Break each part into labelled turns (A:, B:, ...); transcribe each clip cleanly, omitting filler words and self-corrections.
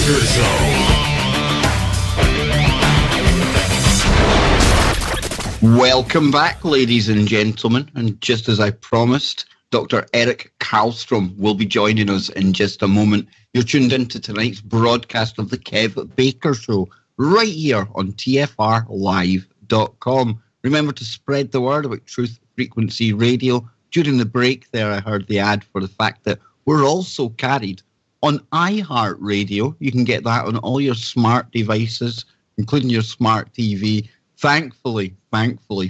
A: Danger Zone.
B: Welcome back, ladies and gentlemen. And just as I promised, Dr. Eric Karlstrom will be joining us in just a moment. You're tuned into tonight's broadcast of the Kev Baker Show, right here on TFRlive.com. Remember to spread the word about Truth Frequency Radio. During the break there, I heard the ad for the fact that we're also carried on iHeartRadio. You can get that on all your smart devices, including your smart TV. Thankfully,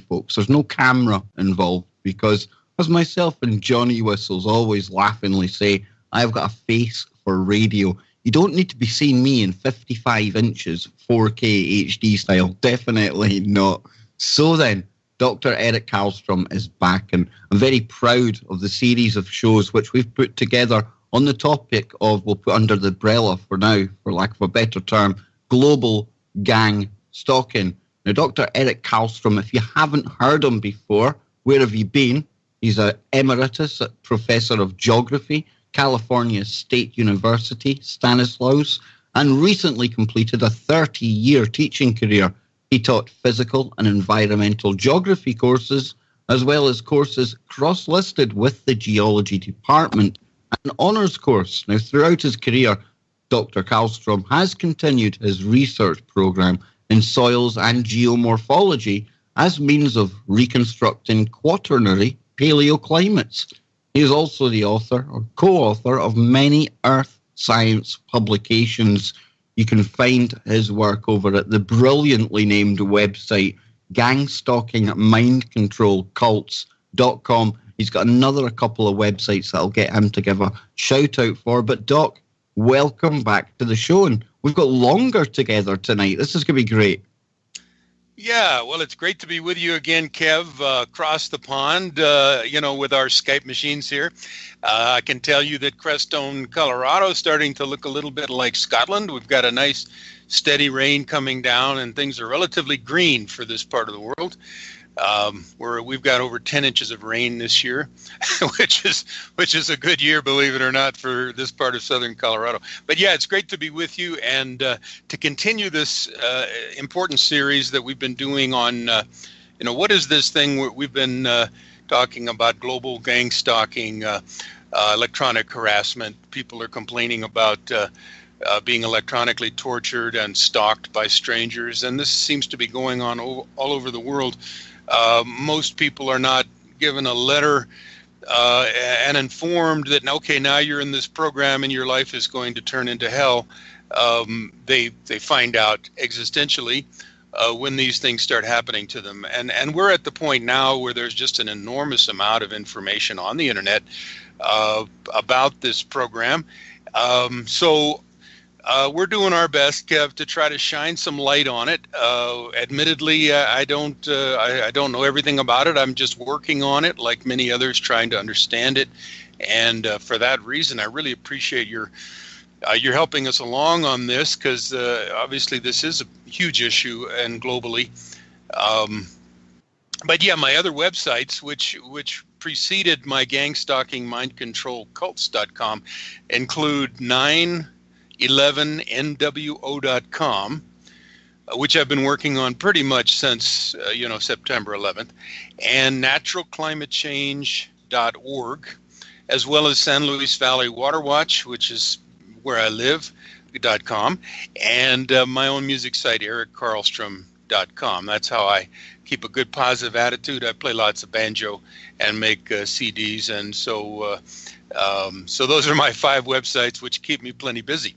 B: folks, there's no camera involved because, as myself and Johnny Whistles always laughingly say, I've got a face for radio. You don't need to be seeing me in 55 inches, 4K HD style. Definitely not. So then, Dr. Eric Karlstrom is back, and I'm very proud of the series of shows which we've put together on the topic of, we'll put under the umbrella for now, for lack of a better term, global gang stalking. Now, Dr. Eric Karlstrom, if you haven't heard him before, where have you been? He's an emeritus professor of geography, California State University, Stanislaus, and recently completed a 30-year teaching career. He taught physical and environmental geography courses, as well as courses cross-listed with the geology department, an honours course. Now, throughout his career, Dr. Karlstrom has continued his research programme in soils and geomorphology as means of reconstructing quaternary paleoclimates. He is also the author or co-author of many earth science publications. You can find his work over at the brilliantly named website gangstalkingmindcontrolcults.com. He's got a couple of websites that I'll get him to give a shout out for. But Doc, welcome back to the show, and we've got longer together tonight. This is going to be great.
C: Yeah, well, it's great to be with you again, Kev, across the pond, with our Skype machines here. I can tell you that Crestone, Colorado is starting to look a little bit like Scotland. We've got a nice steady rain coming down, and things are relatively green for this part of the world. We've got over 10 inches of rain this year, which is a good year, believe it or not, for this part of southern Colorado. But yeah, it's great to be with you and to continue this important series that we've been doing on, what is this thing we've been talking about: global gang stalking, electronic harassment. People are complaining about being electronically tortured and stalked by strangers, and this seems to be going on all over the world. Most people are not given a letter and informed that, okay, now you're in this program and your life is going to turn into hell. They find out existentially when these things start happening to them. And we're at the point now where there's just an enormous amount of information on the internet about this program. So we're doing our best, Kev, to try to shine some light on it. Admittedly, I don't know everything about it. I'm just working on it, like many others, trying to understand it. And for that reason, I really appreciate you're helping us along on this, because obviously this is a huge issue and globally. But yeah, my other websites, which preceded my gang stalking mindcontrolcults.com, include 911nwo.com, which I've been working on pretty much since September 11th, and naturalclimatechange.org, as well as San Luis Valley Water Watch, which is where I live.com, and my own music site, erickarlstrom.com. That's how I keep a good positive attitude. I play lots of banjo and make CDs, and so those are my 5 websites, which keep me plenty busy.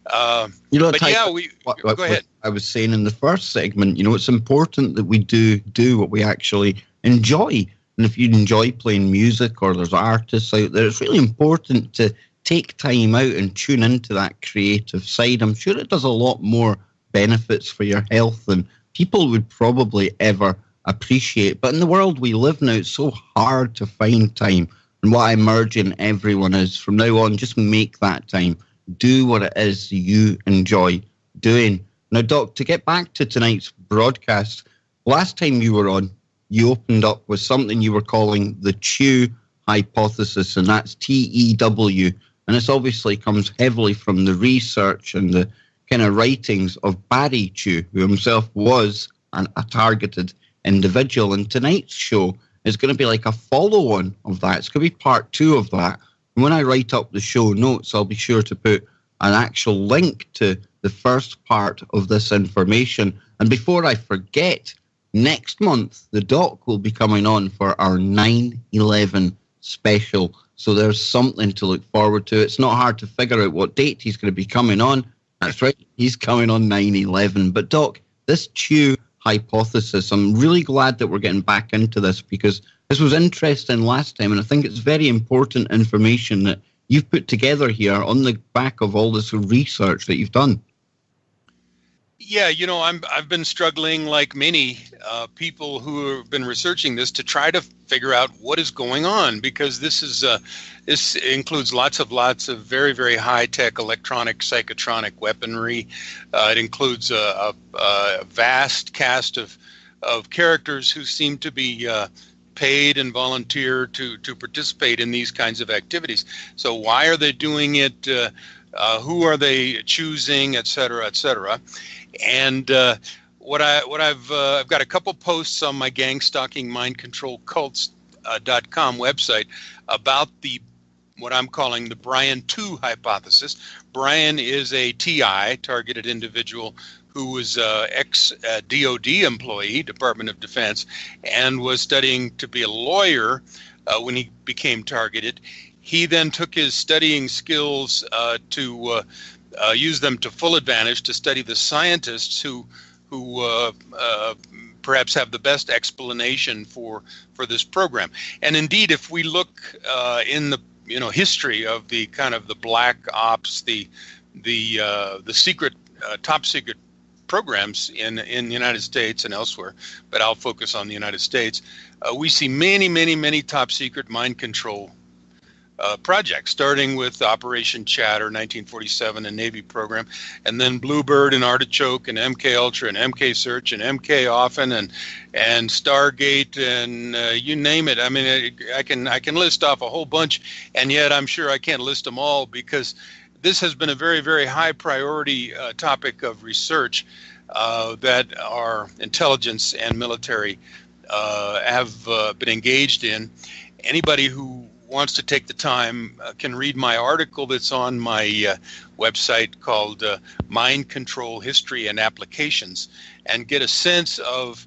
C: Go ahead.
B: I was saying in the first segment, it's important that we do what we actually enjoy. And if you enjoy playing music, or there's artists out there, it's really important to take time out and tune into that creative side. I'm sure it does a lot more benefits for your health than people would probably ever appreciate. But in the world we live now, it's so hard to find time. And what I'm urging everyone is, from now on, just make that time. Do what it is you enjoy doing. Now, Doc, to get back to tonight's broadcast, last time you were on, you opened up with something you were calling the TEW hypothesis, and that's TEW. And this obviously comes heavily from the research and the kind of writings of Barry Chew, who himself was a targeted individual. And tonight's show is going to be like a follow-on of that. It's going to be part 2 of that. And when I write up the show notes, I'll be sure to put an actual link to the first part of this information. And before I forget, next month, the Doc will be coming on for our 9/11 special. So there's something to look forward to. It's not hard to figure out what date he's going to be coming on. That's right, he's coming on 9/11. But Doc, this Chew hypothesis, I'm really glad that we're getting back into this, because this was interesting last time, and I think it's very important information that you've put together here on the back of all this research that you've done.
C: Yeah, I've been struggling, like many people who have been researching this, to try to figure out what is going on, because this includes lots of very, very high-tech electronic psychotronic weaponry. It includes a vast cast of characters who seem to be paid and volunteer to participate in these kinds of activities. So why are they doing it? Who are they choosing, et cetera, et cetera? And I've got a couple posts on my gang stalking mind control cults.com website about what I'm calling the Brian 2 hypothesis. Brian is a TI, targeted individual, who was ex-DOD employee, Department of Defense, and was studying to be a lawyer when he became targeted. He then took his studying skills to use them to full advantage to study the scientists who perhaps have the best explanation for this program. And indeed, if we look in the history of the kind of the black ops, the secret top secret programs in the United States and elsewhere, but I'll focus on the United States, we see many top secret mind control projects, starting with Operation Chatter, 1947, a Navy program, and then Bluebird and Artichoke and MK Ultra and MK Search and MK Often and Stargate and you name it. I mean, I can list off a whole bunch, and yet I'm sure I can't list them all, because this has been a very, very high priority topic of research that our intelligence and military have been engaged in. Anybody who wants to take the time can read my article that's on my website called Mind Control History and Applications, and get a sense of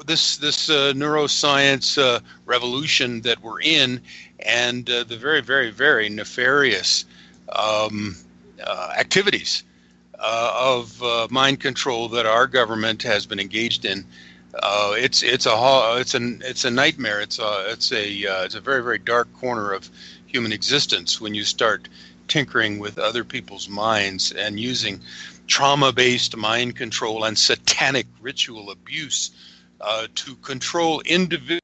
C: this neuroscience revolution that we're in, and the very, very, very nefarious activities of mind control that our government has been engaged in. It's a nightmare. It's a very, very dark corner of human existence when you start tinkering with other people's minds and using trauma-based mind control and satanic ritual abuse to control individual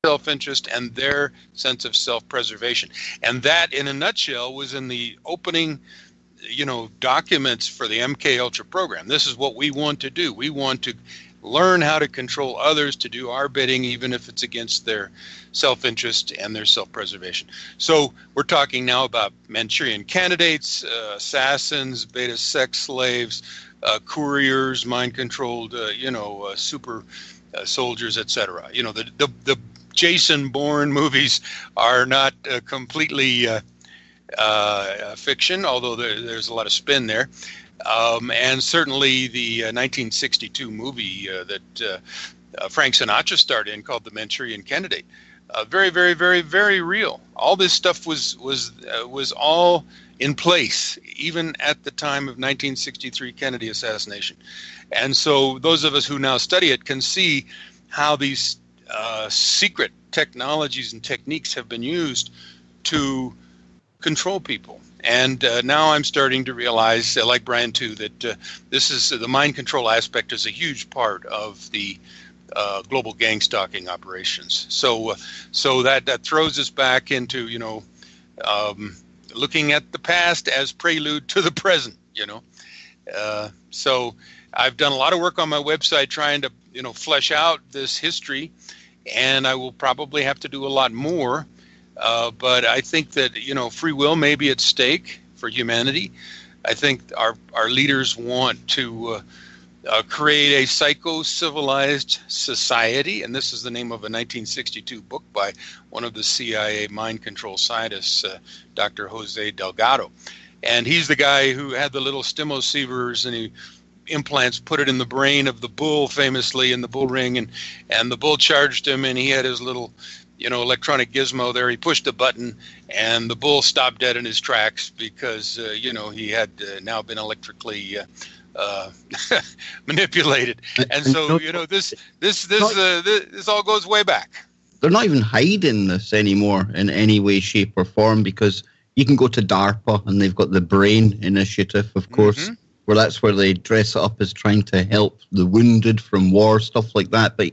C: self-interest and their sense of self-preservation. And that, in a nutshell, was in the opening documents for the MK Ultra program. This is what we want to do. We want to learn how to control others to do our bidding, even if it's against their self-interest and their self-preservation. So we're talking now about Manchurian candidates, assassins, beta sex slaves, couriers, mind-controlled, super soldiers, etc. The Jason Bourne movies are not completely fiction, although there's a lot of spin there. And certainly the 1962 movie that Frank Sinatra starred in, called The Manchurian Candidate, very, very, very, very real. All this stuff was all in place, even at the time of 1963 Kennedy assassination. And so those of us who now study it can see how these secret technologies and techniques have been used to control people. And now I'm starting to realize, like Brian too, that this is the mind control aspect is a huge part of the global gang stalking operations. So that throws us back into looking at the past as prelude to the present. So I've done a lot of work on my website trying to flesh out this history, and I will probably have to do a lot more. But I think that, free will may be at stake for humanity. I think our leaders want to create a psycho-civilized society, and this is the name of a 1962 book by one of the CIA mind control scientists, Dr. Jose Delgado. And he's the guy who had the little stimulus and he implants, put it in the brain of the bull, famously in the bull ring, and the bull charged him, and he had his little electronic gizmo there. He pushed a button, and the bull stopped dead in his tracks because, he had now been electrically manipulated. And so, this all goes way back.
B: They're not even hiding this anymore in any way, shape, or form, because you can go to DARPA, and they've got the Brain Initiative, of course, where that's where they dress it up as trying to help the wounded from war, stuff like that. But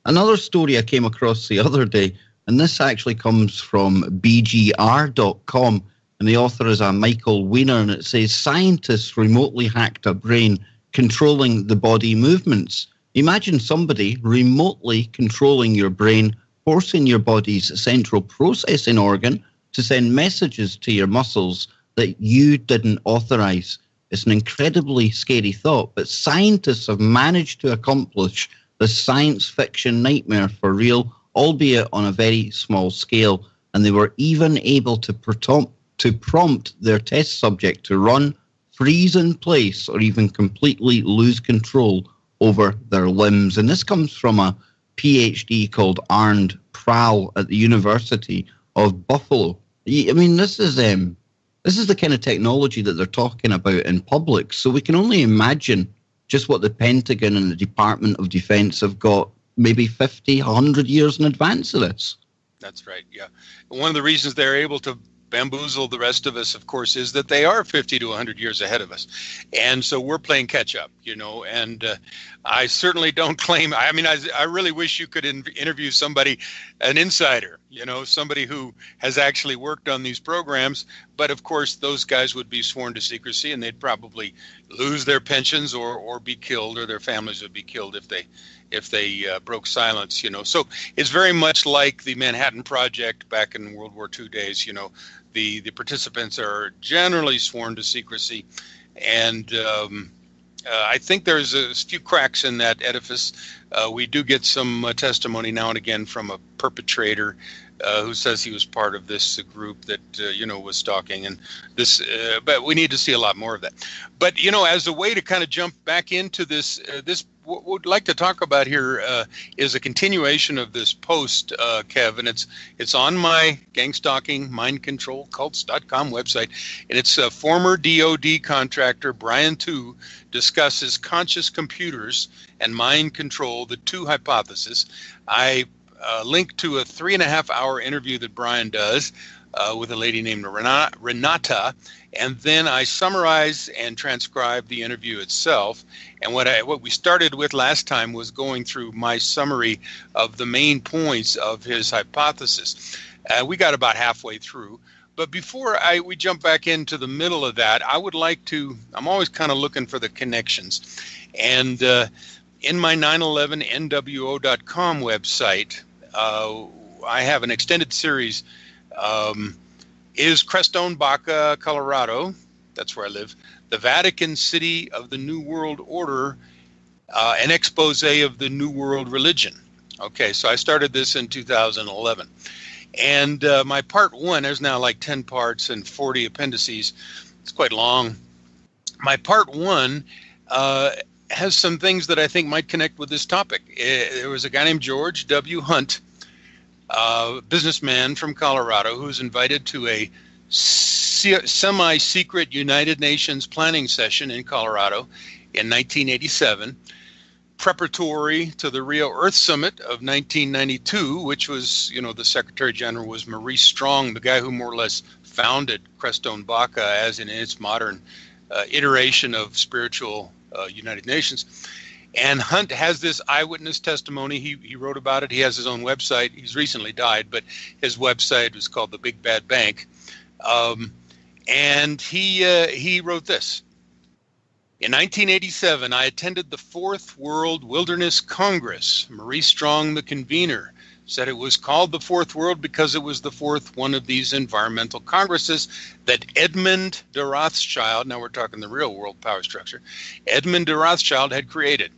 B: another story I came across the other day, and this actually comes from BGR.com, and the author is a Michael Weiner, and it says, scientists remotely hacked a brain controlling the body movements. Imagine somebody remotely controlling your brain, forcing your body's central processing organ to send messages to your muscles that you didn't authorize. It's an incredibly scary thought, but scientists have managed to accomplish the science fiction nightmare for real, albeit on a very small scale, and they were even able to prompt their test subject to run, freeze in place, or even completely lose control over their limbs. And this comes from a PhD called Arnd Prahl at the University of Buffalo. I mean, this is the kind of technology that they're talking about in public, so we can only imagine just what the Pentagon and the Department of Defense have got maybe 50, 100 years in advance of this.
C: That's right, yeah. One of the reasons they're able to bamboozle the rest of us, of course, is that they are 50 to 100 years ahead of us. And so we're playing catch up, and I certainly don't claim, I really wish you could interview somebody, an insider, somebody who has actually worked on these programs. But of course, those guys would be sworn to secrecy, and they'd probably lose their pensions or be killed, or their families would be killed if they broke silence, So it's very much like the Manhattan Project back in World War II days. The participants are generally sworn to secrecy, and I think there's a few cracks in that edifice. We do get some testimony now and again from a perpetrator who says he was part of this group that was stalking, and this. But we need to see a lot more of that. But as a way to kind of jump back into this, what we'd like to talk about here is a continuation of this post, Kev, and it's on my gang stalking mind control cults.com website, and it's former DOD contractor Brian Tu discusses conscious computers and mind control, the two hypotheses. I link to a 3.5-hour interview that Brian does with a lady named Renata, and then I summarize and transcribe the interview itself. And what we started with last time was going through my summary of the main points of his hypothesis. We got about halfway through. But before we jump back into the middle of that, I would like to, I'm always kind of looking for the connections. And in my 911nwo.com website, I have an extended series. Is Crestone, Baca, Colorado, that's where I live, the Vatican City of the New World Order, an expose of the New World religion. Okay, so I started this in 2011. And my part one, there's now like 10 parts and 40 appendices. It's quite long. My part one has some things that I think might connect with this topic. There was a guy named George W. Hunt, businessman from Colorado, who was invited to a semi-secret United Nations planning session in Colorado in 1987, preparatory to the Rio Earth Summit of 1992, which was, the Secretary General was Murry, the guy who more or less founded Crestone Baca as in its modern iteration of spiritual United Nations. And Hunt has this eyewitness testimony. He wrote about it. He has his own website. He's recently died, but his website was called The Big Bad Bank. And he wrote this. In 1987, I attended the Fourth World Wilderness Congress. Murry Strong, the convener, said it was called the Fourth World because it was the fourth one of these environmental congresses that Edmund de Rothschild, now we're talking the real world power structure, Edmund de Rothschild had created.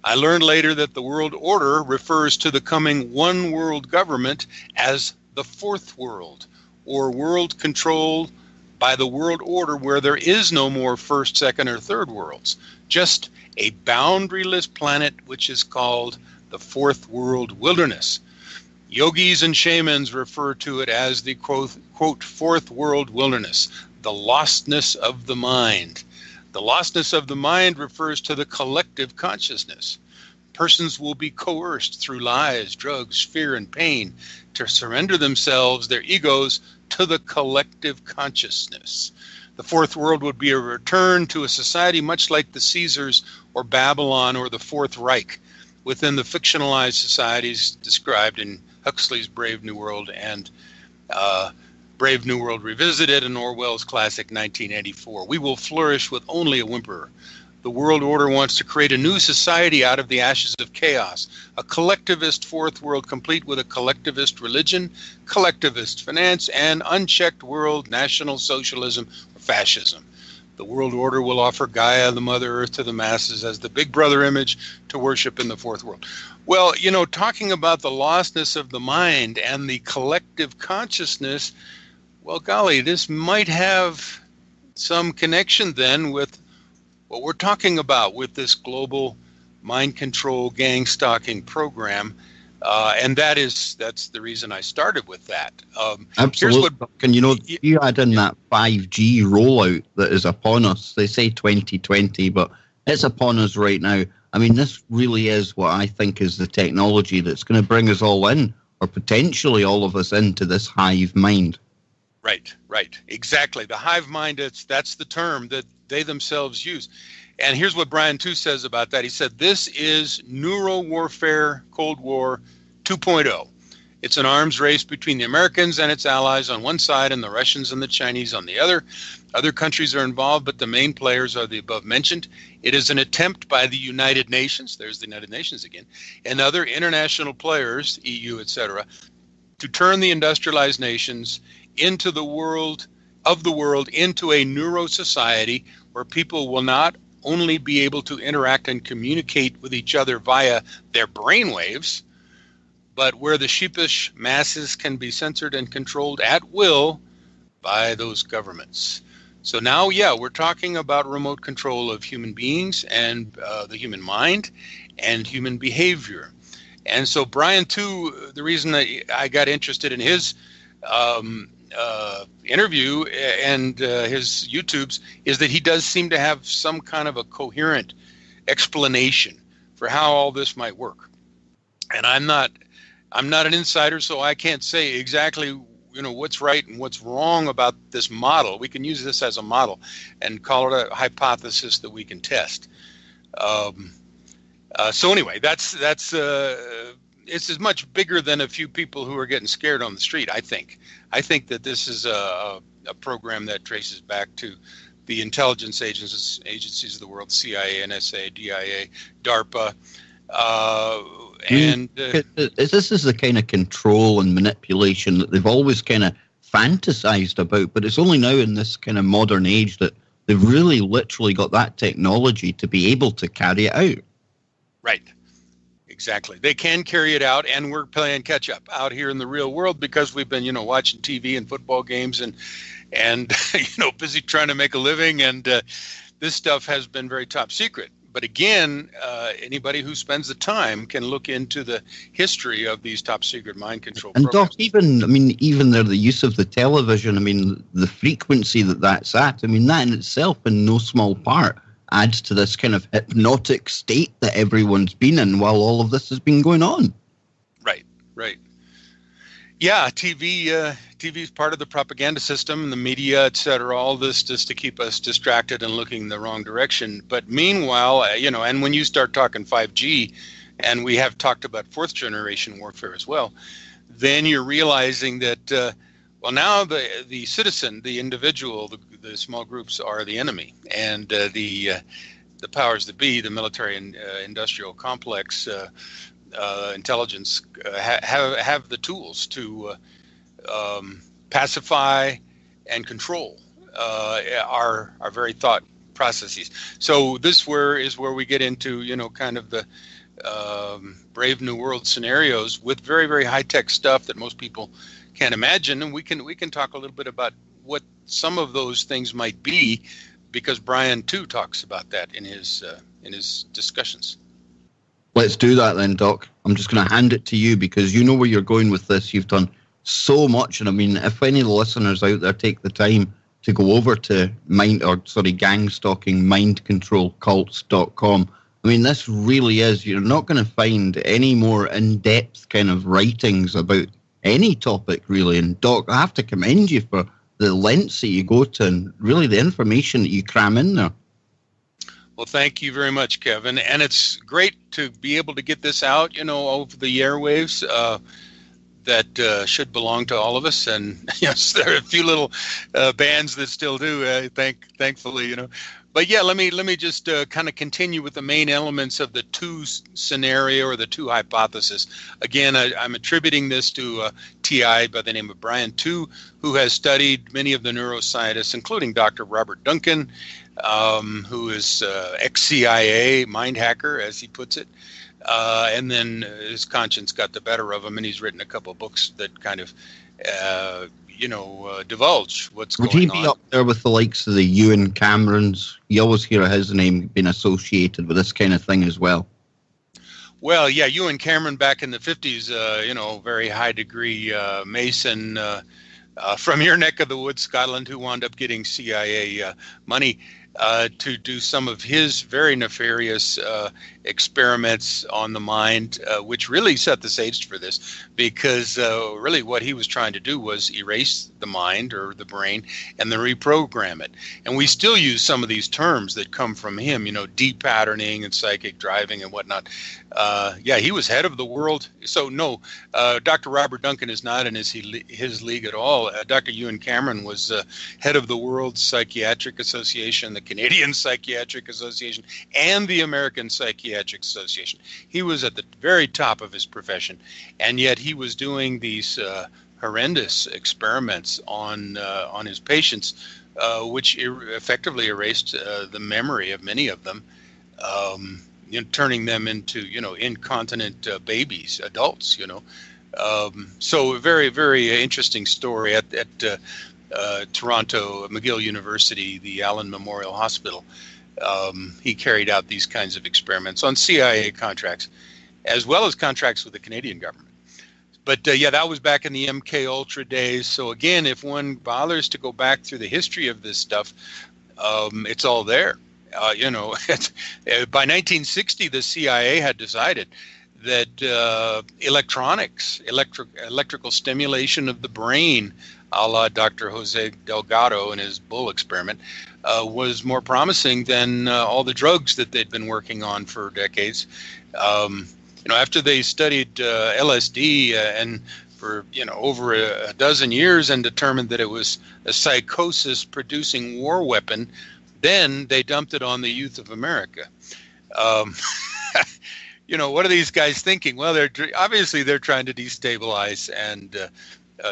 C: I learned later that the world order refers to the coming one world government as the Fourth World, or world controlled by the world order where there is no more first, second, or third worlds, just a boundaryless planet which is called the Fourth World Wilderness. Yogis and shamans refer to it as the quote, Fourth World Wilderness, the lostness of the mind. The lostness of the mind refers to the collective consciousness. Persons will be coerced through lies, drugs, fear, and pain to surrender themselves, their egos, to the collective consciousness. The Fourth World would be a return to a society much like the Caesars or Babylon or the Fourth Reich, within the fictionalized societies described in Huxley's Brave New World and Brave New World Revisited in Orwell's classic 1984. We will flourish with only a whimper. The world order wants to create a new society out of the ashes of chaos, a collectivist fourth world complete with a collectivist religion, collectivist finance, and unchecked world national socialism or fascism. The world order will offer Gaia, the Mother Earth, to the masses as the big brother image to worship in the fourth world. Well, you know, talking about the lostness of the mind and the collective consciousness, well, golly, this might have some connection then with what we're talking about with this global mind control gang stalking program. And that's the reason I started with that.
B: Absolutely. And you know, you add in that 5G rollout that is upon us. They say 2020, but it's upon us right now. I mean, this really is what I think is the technology that's going to bring us all in, or potentially all of us into this hive mind.
C: Right. Exactly. The hive mind, that's the term that they themselves use. And here's what Brian too says about that. He said, this is neuro warfare, Cold War 2.0. It's an arms race between the Americans and its allies on one side and the Russians and the Chinese on the other. Other countries are involved, but the main players are the above mentioned. It is an attempt by the United Nations, there's the United Nations again, and other international players, EU, etc., to turn the industrialized nations into the world into a neuro society where people will not only be able to interact and communicate with each other via their brainwaves, but where the sheepish masses can be censored and controlled at will by those governments. So now, yeah, we're talking about remote control of human beings and the human mind and human behavior. And so Brian, too, the reason I got interested in his interview and his YouTubes is that he does seem to have some kind of a coherent explanation for how all this might work. And I'm not an insider, so I can't say exactly, what's right and what's wrong about this model. We can use this as a model and call it a hypothesis that we can test. So anyway, that's it's as much bigger than a few people who are getting scared on the street. I think that this is a program that traces back to the intelligence agencies of the world: CIA, NSA, DIA, DARPA.
B: This is the kind of control and manipulation that they've always kind of fantasized about, but it's only now in this kind of modern age that they've really literally got that technology to be able to carry it out. Right.
C: Exactly. They can carry it out, and we're playing catch up out here in the real world because we've been, watching TV and football games and busy trying to make a living. And this stuff has been very top secret. But again, anybody who spends the time can look into the history of these top secret mind control programs.
B: And Doc, even the use of the television, the frequency that's at, that in itself, in no small part, adds to this kind of hypnotic state that everyone's been in while all of this has been going on.
C: Right. Yeah, TV is part of the propaganda system, the media, et cetera, all this just to keep us distracted and looking in the wrong direction. But meanwhile, and when you start talking 5G, and we have talked about fourth generation warfare as well, then you're realizing that, now the citizen, the individual, the small groups are the enemy, and the powers that be, the military and industrial complex, intelligence have the tools to pacify and control our very thought processes. So this is where we get into, kind of the Brave New World scenarios with very, very high tech stuff that most people can't imagine, and we can talk a little bit about what some of those things might be, because Brian too talks about that in his discussions.
B: Let's do that then, Doc. I'm just going to hand it to you because you know where you're going with this. You've done so much, and I mean, if any of the listeners out there take the time to go over to gang stalking mindcontrolcults.com. I mean, this really is, you're not going to find any more in-depth kind of writings about any topic, really. And Doc, I have to commend you for the lengths that you go to and really the information that you cram in there.
C: Well, thank you very much, Kevin. And it's great to be able to get this out, over the airwaves. That should belong to all of us, and yes, there are a few little bands that still do. Thankfully, But yeah, let me just kind of continue with the main elements of the two scenario or the two hypothesis. Again, I'm attributing this to a TI by the name of Brian Tu, who has studied many of the neuroscientists, including Dr. Robert Duncan, who is ex-CIA mind hacker, as he puts it. And then his conscience got the better of him, and he's written a couple of books that kind of, divulge what's going on. Would he be
B: up there with the likes of the Ewan Camerons? You always hear his name being associated with this kind of thing as well.
C: Well, yeah, Ewan Cameron back in the 50s, very high degree Mason from your neck of the woods, Scotland, who wound up getting CIA money to do some of his very nefarious experiments on the mind, which really set the stage for this, because really what he was trying to do was erase the mind or the brain and then reprogram it. And we still use some of these terms that come from him, de-patterning and psychic driving and whatnot. He was head of the world. So no, Dr. Robert Duncan is not in his league at all. Dr. Ewan Cameron was head of the World Psychiatric Association, the Canadian Psychiatric Association, and the American Psychiatric Association. He was at the very top of his profession, and yet he was doing these horrendous experiments on his patients, which effectively erased the memory of many of them, turning them into incontinent babies, adults. So a very, very interesting story at Toronto McGill University, the Allen Memorial Hospital. He carried out these kinds of experiments on CIA contracts, as well as contracts with the Canadian government. But that was back in the MK Ultra days. So again, if one bothers to go back through the history of this stuff, it's all there. By 1960, the CIA had decided that electrical stimulation of the brain, a la Dr. Jose Delgado and his bull experiment, was more promising than all the drugs that they'd been working on for decades. After they studied LSD and for over a dozen years and determined that it was a psychosis-producing war weapon, then they dumped it on the youth of America. What are these guys thinking? Well, they're trying to destabilize and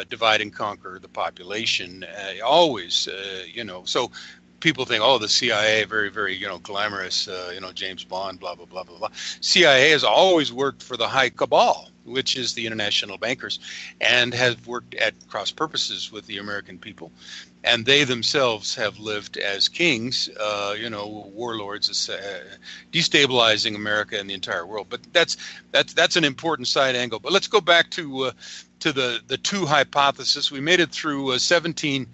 C: divide and conquer the population. So people think, the CIA, very, very, glamorous, James Bond, blah, blah, blah, blah, blah. CIA has always worked for the high cabal, which is the international bankers, and has worked at cross purposes with the American people. And they themselves have lived as kings, warlords, destabilizing America and the entire world. But that's an important side angle. But let's go back to the two hypothesis. We made it through 17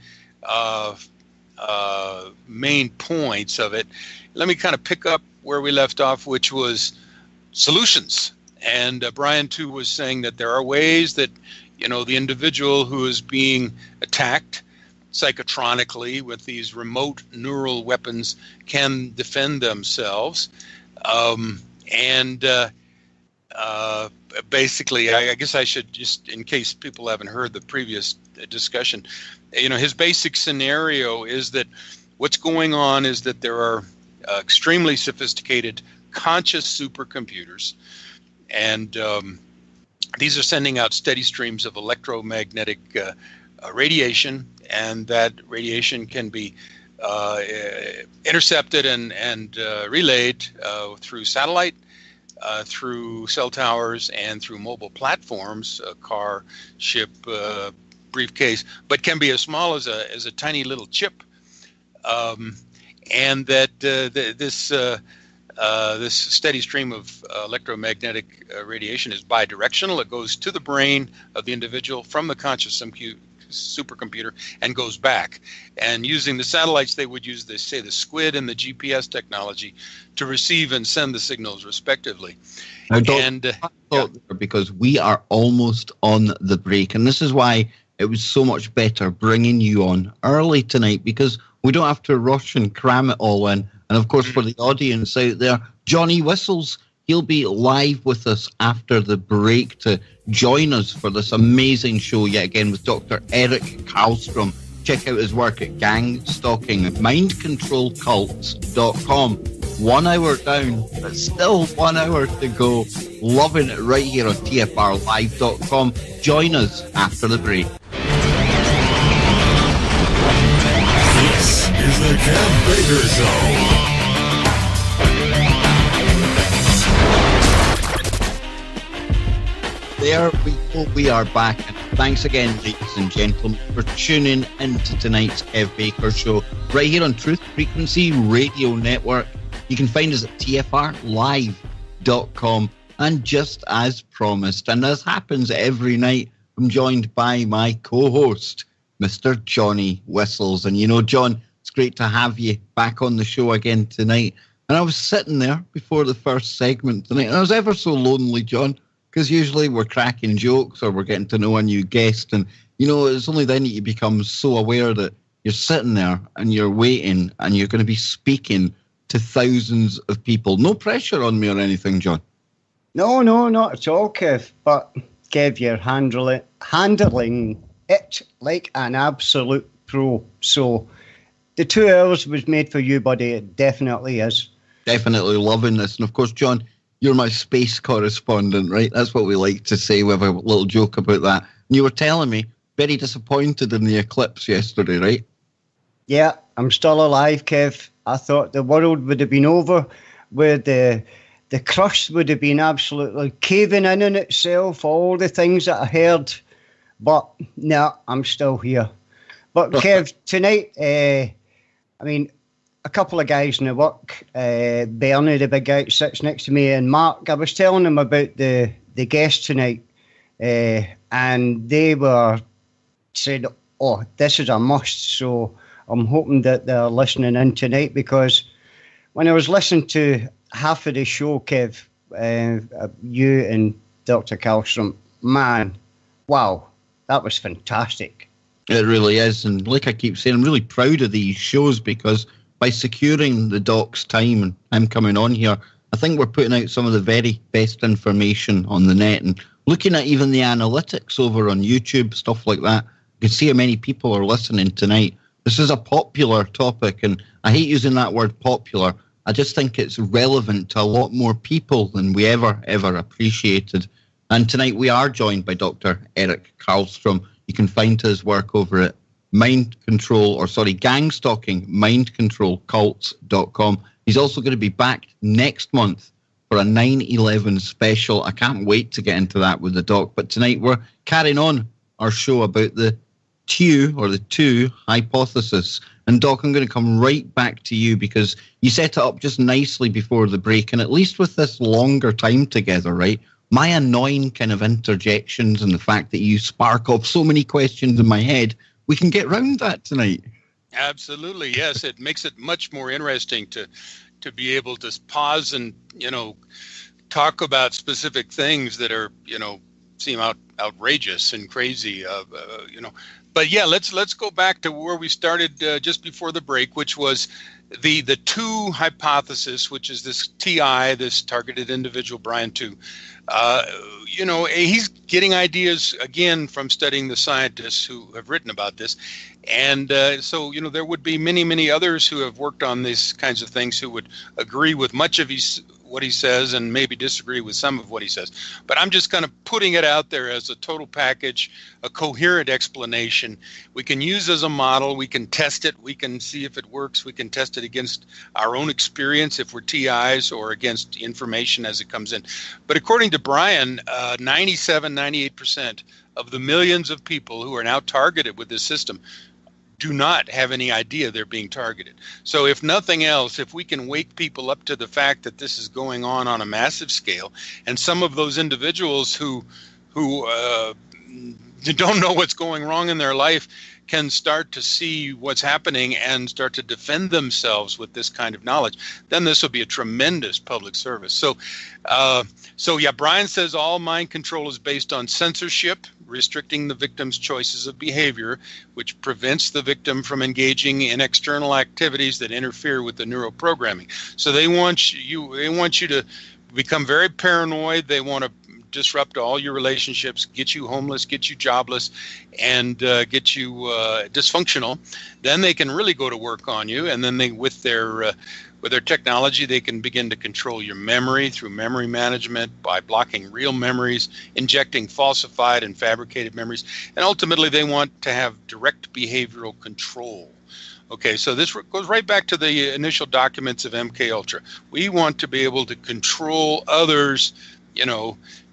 C: main points of it. Let me kind of pick up where we left off, which was solutions. And Brian too was saying that there are ways that the individual who is being attacked psychotronically with these remote neural weapons can defend themselves. Basically, I guess I should just, in case people haven't heard the previous discussion, his basic scenario is that what's going on is that there are extremely sophisticated conscious supercomputers And these are sending out steady streams of electromagnetic radiation, and that radiation can be intercepted and relayed through satellite, through cell towers, and through mobile platforms, car, ship, briefcase, but can be as small as a tiny little chip. And that this steady stream of electromagnetic radiation is bidirectional. It goes to the brain of the individual from the conscious supercomputer and goes back. And using the satellites, they would use the SQUID and the GPS technology to receive and send the signals respectively.
B: Because we are almost on the break, and this is why it was so much better bringing you on early tonight, because we don't have to rush and cram it all in. And of course, for the audience out there, Johnny Whistles, he'll be live with us after the break to join us for this amazing show yet again with Dr. Eric Karlstrom. Check out his work at Stalking at mindcontrolcults.com. 1 hour down, but still 1 hour to go. Loving it right here on tfrlive.com. Join us after the break.
A: This is the Kev Baker Show.
B: There we go, we are back. And thanks again, ladies and gentlemen, for tuning into tonight's Kev Baker Show right here on Truth Frequency Radio Network. You can find us at tfrlive.com. And just as promised, and as happens every night, I'm joined by my co-host, Mr. Johnny Whistles. And you know, John, it's great to have you back on the show again tonight. And I was sitting there before the first segment tonight, and I was ever so lonely, John, because usually we're cracking jokes or we're getting to know a new guest. And, you know, it's only then that you become so aware that you're sitting there and you're waiting and you're going to be speaking to thousands of people. No pressure on me or anything, John.
D: No, not at all, Kev. But, Kev, you're handling it like an absolute pro. So the 2 hours was made for you, buddy. It definitely is. Definitely
B: loving this. And, of course, John, you're my space correspondent, right? That's what we like to say. We have a little joke about that. And you were telling me, very disappointed in the eclipse yesterday, right?
D: Yeah, I'm still alive, Kev. I thought the world would have been over, where the crust would have been absolutely caving in on itself, all the things that I heard. But, no, I'm still here. But, Kev, tonight, I mean, a couple of guys in the work, Bernie, the big guy, sits next to me, and Mark, I was telling them about the guest tonight, and they were said, oh, this is a must. So I'm hoping that they're listening in tonight, because when I was listening to half of the show, Kev, you and Dr. Karlstrom, man, wow, that was fantastic.
B: It really is. And like I keep saying, I'm really proud of these shows, because by securing the doc's time and I'm coming on here, I think we're putting out some of the very best information on the net, and looking at even the analytics over on YouTube, stuff like that. You can see how many people are listening tonight. This is a popular topic, and I hate using that word popular. I just think it's relevant to a lot more people than we ever appreciated. And tonight we are joined by Dr. Eric Karlstrom. You can find his work over at Gangstalking, mindcontrolcults.com. He's also going to be back next month for a 9/11 special. I can't wait to get into that with the doc. But tonight we're carrying on our show about the two hypothesis. And Doc, I'm going to come right back to you, because you set it up just nicely before the break, and at least with this longer time together, right? My annoying kind of interjections and the fact that you spark off so many questions in my head, we can get round that tonight.
C: Absolutely, yes. It makes it much more interesting to be able to pause and, you know, talk about specific things that are, you know, seem outrageous and crazy, you know. But yeah, let's go back to where we started just before the break, which was the two hypothesis, which is this TI, this targeted individual Brian 2. You know, he's getting ideas again from studying the scientists who have written about this, and so, you know, there would be many others who have worked on these kinds of things who would agree with much of his what he says and maybe disagree with some of what he says. But I'm just kind of putting it out there as a total package, a coherent explanation. We can use as a model. We can test it. We can see if it works. We can test it against our own experience if we're TIs or against information as it comes in. But according to Brian, 98% of the millions of people who are now targeted with this system do not have any idea they're being targeted. So if nothing else, if we can wake people up to the fact that this is going on a massive scale, and some of those individuals who don't know what's going wrong in their life can start to see what's happening and start to defend themselves with this kind of knowledge, then this will be a tremendous public service. So yeah, Brian says all mind control is based on censorship, restricting the victim's choices of behavior, which prevents the victim from engaging in external activities that interfere with the neuroprogramming. So they want you to become very paranoid. They want to disrupt all your relationships, get you homeless, get you jobless, and get you dysfunctional. Then they can really go to work on you, and then with their technology, they can begin to control your memory through memory management by blocking real memories, injecting falsified and fabricated memories, and ultimately they want to have direct behavioral control. Okay, so this goes right back to the initial documents of MK Ultra. We want to be able to control others,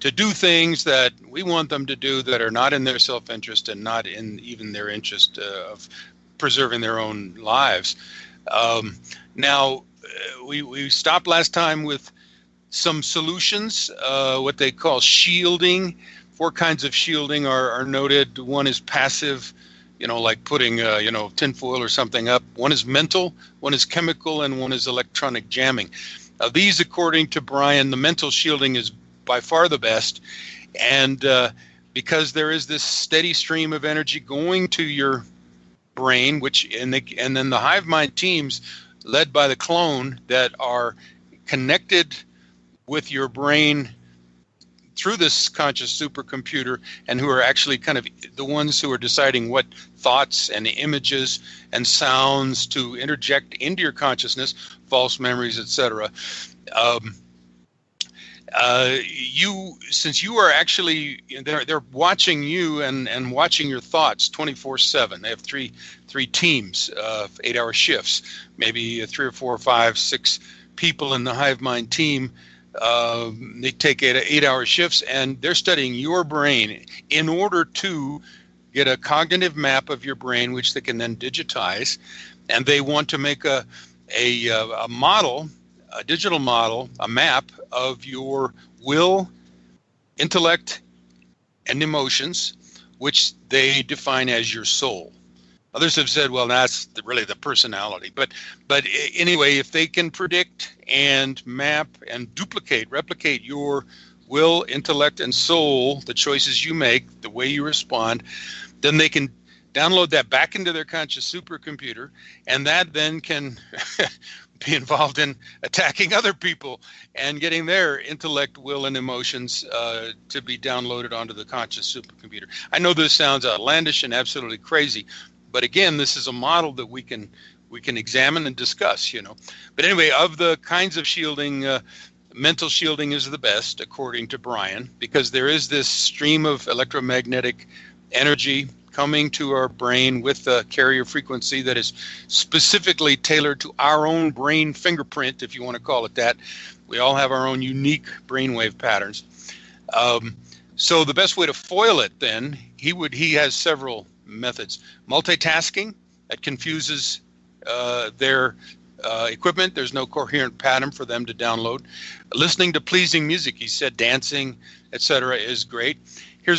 C: to do things that we want them to do that are not in their self-interest and not in even their interest of preserving their own lives. Now, we stopped last time with some solutions, what they call shielding. 4 kinds of shielding are noted. One is passive, like putting, tinfoil or something up. One is mental, one is chemical, and one is electronic jamming. These, according to Brian, the mental shielding is by far the best, and because there is this steady stream of energy going to your brain, and then the hive mind teams led by the clone that are connected with your brain through this conscious supercomputer, and who are actually kind of the ones who are deciding what thoughts and images and sounds to interject into your consciousness, false memories, etc. Since you are actually, they're watching you and watching your thoughts 24/7. They have three teams of 8-hour shifts, maybe 3 or 4 or 5, 6 people in the hive mind team. They take 8-hour shifts, and they're studying your brain in order to get a cognitive map of your brain, which they can then digitize, and they want to make a model, a digital model, a map of your will, intellect, and emotions, which they define as your soul. Others have said, well, that's really the personality. But anyway, if they can predict and map and replicate your will, intellect, and soul, the choices you make, the way you respond, then they can download that back into their conscious supercomputer, and that then can be involved in attacking other people and getting their intellect, will, and emotions to be downloaded onto the conscious supercomputer. I know this sounds outlandish and absolutely crazy, but again, this is a model that we can examine and discuss, But anyway, of the kinds of shielding, mental shielding is the best, according to Brian, because there is this stream of electromagnetic energy coming to our brain with a carrier frequency that is specifically tailored to our own brain fingerprint, if you want to call it that. We all have our own unique brainwave patterns. So the best way to foil it, then, he has several methods. Multitasking, that confuses their equipment. There's no coherent pattern for them to download. Listening to pleasing music, he said dancing, etc., is great.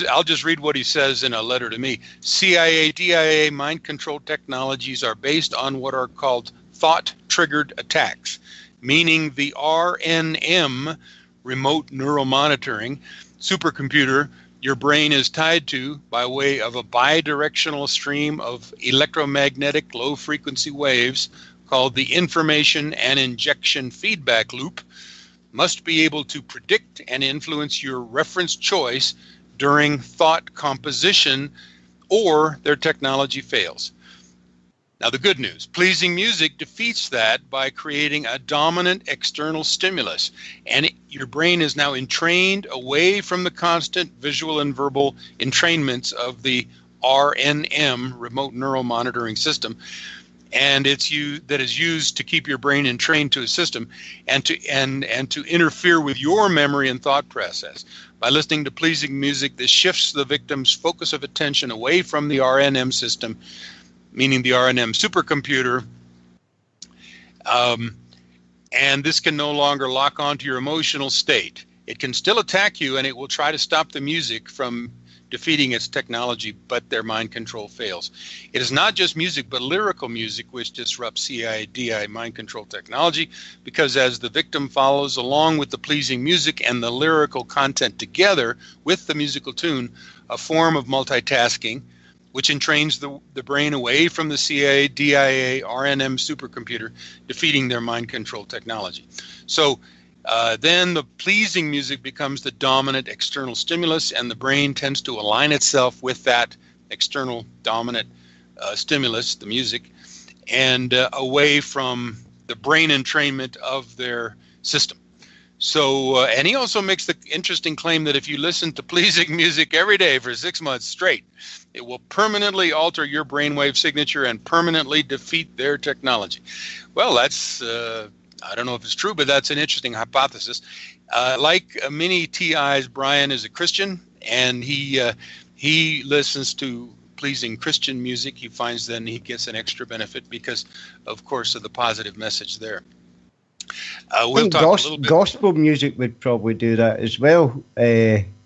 C: I'll just read what he says in a letter to me. CIA, DIA, mind control technologies are based on what are called thought-triggered attacks, meaning the RNM, remote neuromonitoring, supercomputer your brain is tied to by way of a bidirectional stream of electromagnetic low-frequency waves called the information and injection feedback loop, must be able to predict and influence your reference choice during thought composition, or their technology fails. Now, the good news, pleasing music defeats that by creating a dominant external stimulus. And your brain is now entrained away from the constant visual and verbal entrainments of the RNM, remote neural monitoring system. And that is used to keep your brain entrained to a system and to interfere with your memory and thought process. By listening to pleasing music, this shifts the victim's focus of attention away from the RNM system, meaning the RNM supercomputer, and this can no longer lock onto your emotional state. It can still attack you, and it will try to stop the music from defeating its technology, but their mind control fails. It is not just music, but lyrical music, which disrupts CI/DI mind control technology, because as the victim follows along with the pleasing music and the lyrical content together with the musical tune, a form of multitasking, which entrains the brain away from the CIA, RNM supercomputer, defeating their mind control technology. So then the pleasing music becomes the dominant external stimulus, and the brain tends to align itself with that external dominant stimulus, the music, and away from the brain entrainment of their system. So, and he also makes the interesting claim that if you listen to pleasing music every day for 6 months straight, it will permanently alter your brainwave signature and permanently defeat their technology. Well, that's, I don't know if it's true, but that's an interesting hypothesis. Like many TIs, Brian is a Christian, and he listens to pleasing Christian music. He finds then he gets an extra benefit because, of course, of the positive message there. We'll talk a little bit.
D: Gospel music would probably do that as well,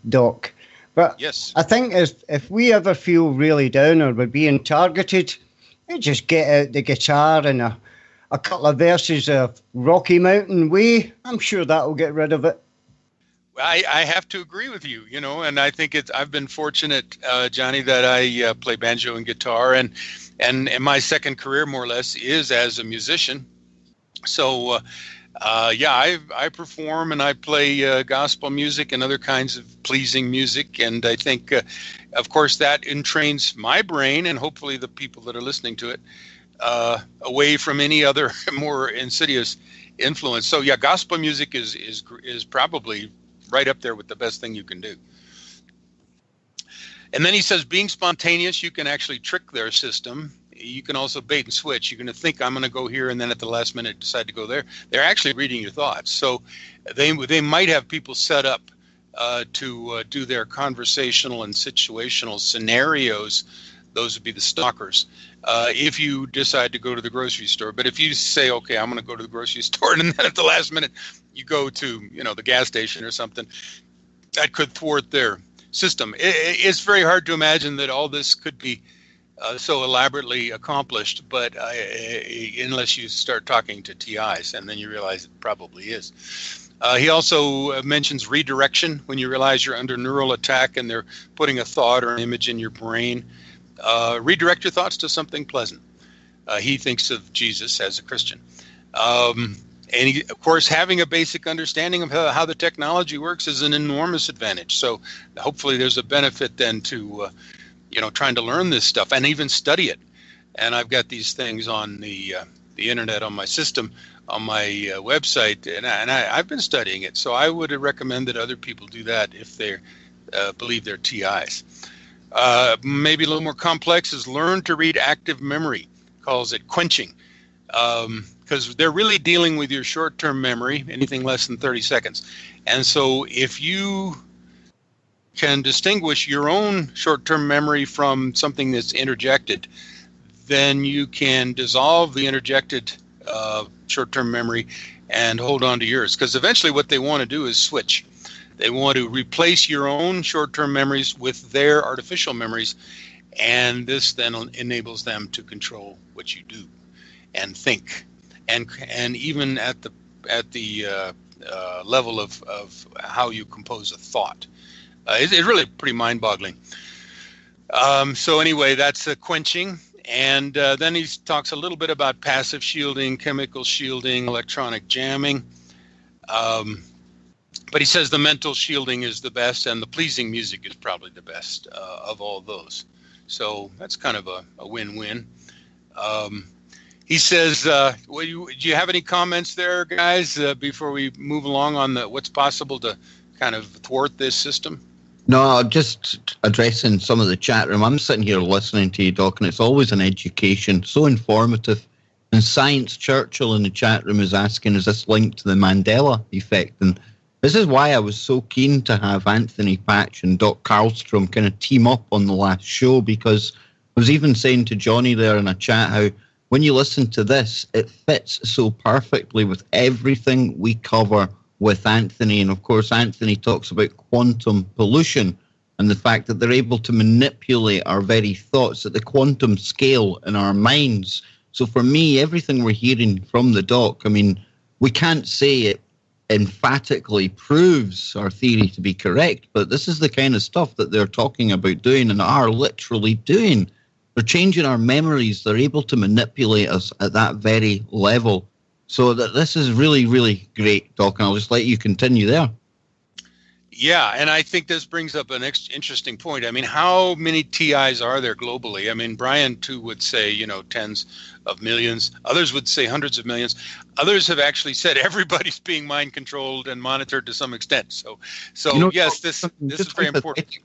D: Doc. But
C: yes,
D: I think if we ever feel really down or we're being targeted, we just get out the guitar and a couple of verses of Rocky Mountain Way. I'm sure that will get rid of it.
C: I have to agree with you, and I think I've been fortunate, Johnny, that I play banjo and guitar, and my second career, more or less, is as a musician. So, I perform and I play gospel music and other kinds of pleasing music. And I think, of course, that entrains my brain and hopefully the people that are listening to it away from any other more insidious influence. So, yeah, gospel music is probably right up there with the best thing you can do. And then he says, being spontaneous, you can actually trick their system. You can also bait and switch. You're going to think I'm going to go here, and then at the last minute decide to go there. They're actually reading your thoughts. So they might have people set up to do their conversational and situational scenarios. Those would be the stalkers. If you decide to go to the grocery store. But if you say, okay, I'm going to go to the grocery store, and then at the last minute you go to the gas station or something, that could thwart their system. It's very hard to imagine that all this could be so elaborately accomplished, but unless you start talking to TIs, and then you realize it probably is. He also mentions redirection when you realize you're under neural attack and they're putting a thought or an image in your brain. Redirect your thoughts to something pleasant. He thinks of Jesus as a Christian. And of course, having a basic understanding of how the technology works is an enormous advantage. So hopefully there's a benefit then to trying to learn this stuff and even study it. And I've got these things on the internet on my system, on my website, and I've been studying it. So I would recommend that other people do that if they believe they're TIs. Maybe a little more complex is learn to read active memory, calls it quenching, because they're really dealing with your short-term memory, anything less than 30 seconds. And so if you can distinguish your own short-term memory from something that's interjected, then you can dissolve the interjected short-term memory and hold on to yours. Because eventually what they want to do is switch. They want to replace your own short-term memories with their artificial memories, and this then enables them to control what you do and think, and even at the level of how you compose a thought. It's really pretty mind-boggling. So anyway, that's quenching. And then he talks a little bit about passive shielding, chemical shielding, electronic jamming. But he says the mental shielding is the best, and the pleasing music is probably the best of all those. So that's kind of a win-win. He says, do you have any comments there, guys, before we move along on what's possible to kind of thwart this system?
B: No, just addressing some of the chat room. I'm sitting here listening to you, Doc, and it's always an education, so informative. And Science Churchill in the chat room is asking, is this linked to the Mandela effect? And this is why I was so keen to have Anthony Patch and Doc Karlstrom kind of team up on the last show, because I was even saying to Johnny there in a chat how when you listen to this, it fits so perfectly with everything we cover with Anthony. And of course, Anthony talks about quantum pollution and the fact that they're able to manipulate our very thoughts at the quantum scale in our minds. So for me, everything we're hearing from the doc, I mean, we can't say it emphatically proves our theory to be correct, but this is the kind of stuff that they're talking about doing and are literally doing. They're changing our memories. They're able to manipulate us at that very level. So that this is really, really great, Doc, and I'll just let you continue there.
C: Yeah, and I think this brings up an interesting point. I mean, how many TIs are there globally? I mean, Brian, too, would say, tens of millions. Others would say hundreds of millions. Others have actually said everybody's being mind-controlled and monitored to some extent. So yes, this is very important.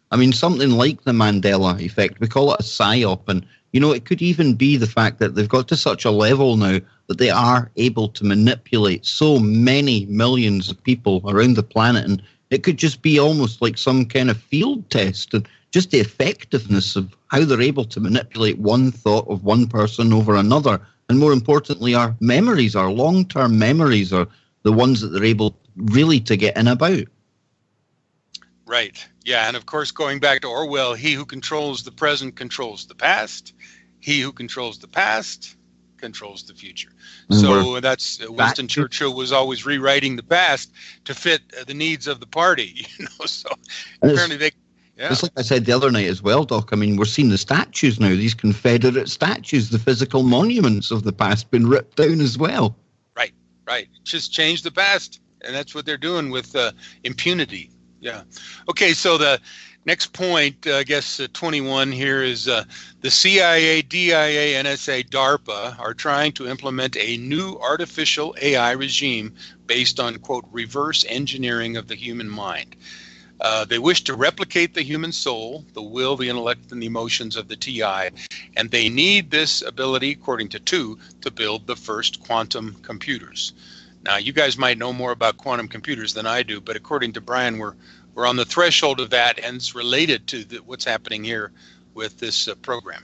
B: I mean, something like the Mandela effect, we call it a psyop, and, it could even be the fact that they've got to such a level now that they are able to manipulate so many millions of people around the planet, and it could just be almost like some kind of field test, and just the effectiveness of how they're able to manipulate one thought of one person over another. And more importantly, our memories, our long-term memories, are the ones that they're able really to get in about.
C: Right. Yeah. And of course, going back to Orwell, he who controls the present controls the past. He who controls the past controls the future. So that's Winston Churchill was always rewriting the past to fit the needs of the party, so apparently
B: it's like I said the other night as well, Doc. I mean, we're seeing the statues now, these Confederate statues, the physical monuments of the past been ripped down as well. Right.
C: Just change the past. And that's what they're doing with impunity. Yeah. Okay. So the next point, I guess 21 here is the CIA, DIA, NSA, DARPA are trying to implement a new artificial AI regime based on, quote, reverse engineering of the human mind. They wish to replicate the human soul, the will, the intellect, and the emotions of the TI, and they need this ability, according to two, to build the first quantum computers. Now, you guys might know more about quantum computers than I do, but according to Brian, we're on the threshold of that, and it's related to what's happening here with this program.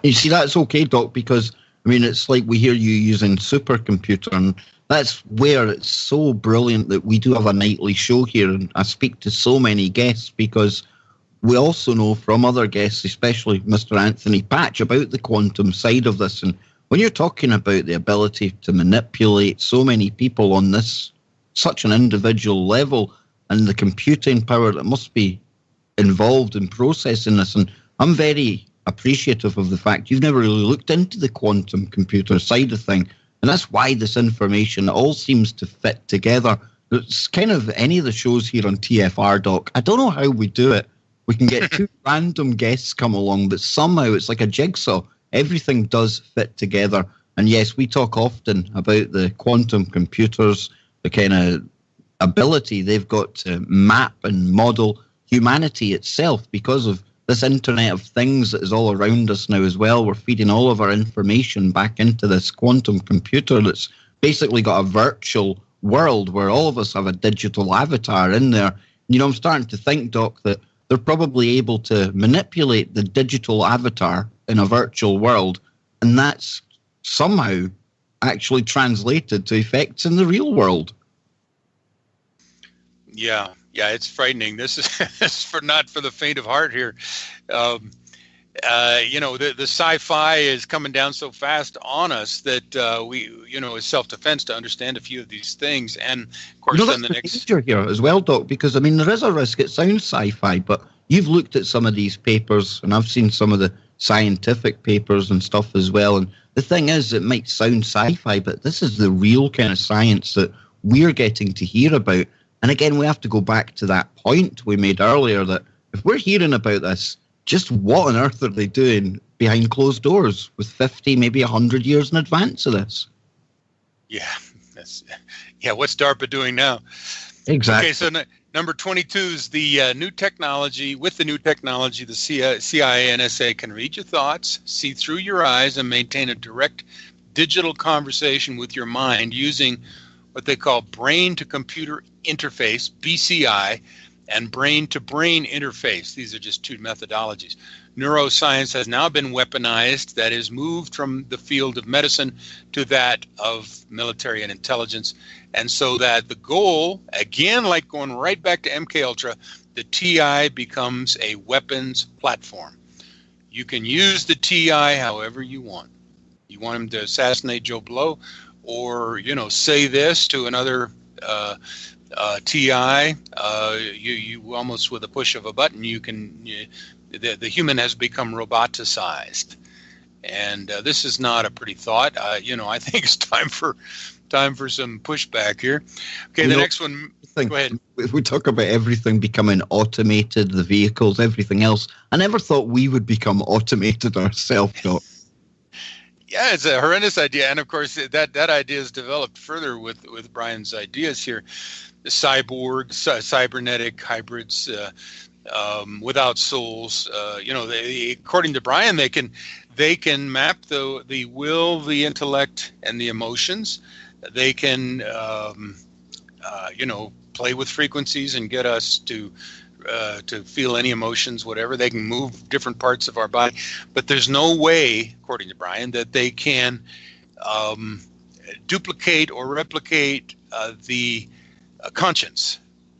B: You see, that's okay, Doc, because, I mean, it's like we hear you using supercomputer, and that's where it's so brilliant that we do have a nightly show here, and I speak to so many guests because we also know from other guests, especially Mr. Anthony Patch, about the quantum side of this. And when you're talking about the ability to manipulate so many people on this, such an individual level, and the computing power that must be involved in processing this, and I'm very appreciative of the fact you've never really looked into the quantum computer side of thing. And that's why this information all seems to fit together. It's kind of any of the shows here on TFR, Doc. I don't know how we do it. We can get two random guests come along, but somehow it's like a jigsaw. Everything does fit together. And yes, we talk often about the quantum computers, the kind of ability they've got to map and model humanity itself because of this Internet of Things that is all around us now as well. We're feeding all of our information back into this quantum computer that's basically got a virtual world where all of us have a digital avatar in there. I'm starting to think, Doc, that they're probably able to manipulate the digital avatar in a virtual world, and that's somehow actually translated to effects in the real world.
C: Yeah, it's frightening. This is not for the faint of heart here. The sci-fi is coming down so fast on us that we, as self-defense to understand a few of these things. And of course, then the next
B: danger here as well, Doc, because I mean there is a risk. It sounds sci-fi, but you've looked at some of these papers, and I've seen some of the scientific papers and stuff as well. And the thing is, it might sound sci-fi, but this is the real kind of science that we're getting to hear about. And again, we have to go back to that point we made earlier that if we're hearing about this, just what on earth are they doing behind closed doors with 50, maybe 100 years in advance of this.
C: Yeah, what's DARPA doing now?
B: Exactly.
C: Okay, so number 22 is the new technology. With the new technology, the CIA and NSA can read your thoughts, see through your eyes, and maintain a direct digital conversation with your mind using what they call brain-to-computer interface, BCI, and brain-to-brain interface. These are just two methodologies. Neuroscience has now been weaponized, that is, moved from the field of medicine to that of military and intelligence. And so that the goal, again, like going right back to MKUltra, the TI becomes a weapons platform. You can use the TI however you want. You want him to assassinate Joe Blow, or, say this to another TI. You almost with a push of a button, the human has become roboticized. And this is not a pretty thought. I think it's time for some pushback here. Okay, the next one. Go ahead.
B: If we talk about everything becoming automated, the vehicles, everything else, I never thought we would become automated ourselves, Doc.
C: Yeah, it's a horrendous idea. And of course, that idea is developed further with Brian's ideas here. The cyborgs, cybernetic hybrids, without souls. According to Brian, they can map the will, the intellect, and the emotions. They can, play with frequencies and get us to feel any emotions, whatever. They can move different parts of our body, but there's no way, according to Brian, that they can duplicate or replicate the conscience,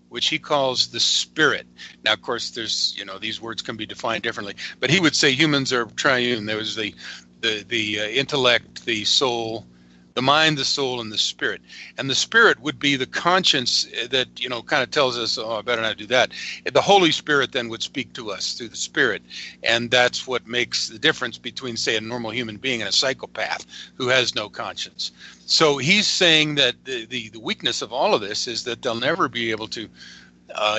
C: which he calls the spirit. Now, of course, there's, these words can be defined differently, but he would say humans are triune. There was the intellect, the soul, the mind, the soul, and the spirit. And the spirit would be the conscience that, kind of tells us, oh, I better not do that. The Holy Spirit then would speak to us through the spirit. And that's what makes the difference between, say, a normal human being and a psychopath who has no conscience. So he's saying that the weakness of all of this is that they'll never be able to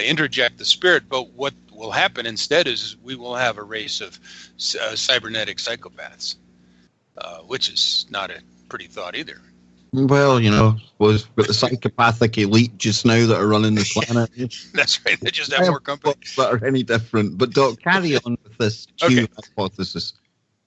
C: interject the spirit. But what will happen instead is we will have a race of cybernetic psychopaths, which is not a pretty thought either.
B: Well, we've got the psychopathic elite just now that are running the planet.
C: That's right. They just have more company.
B: That are any different. But Doc, carry on with this hypothesis.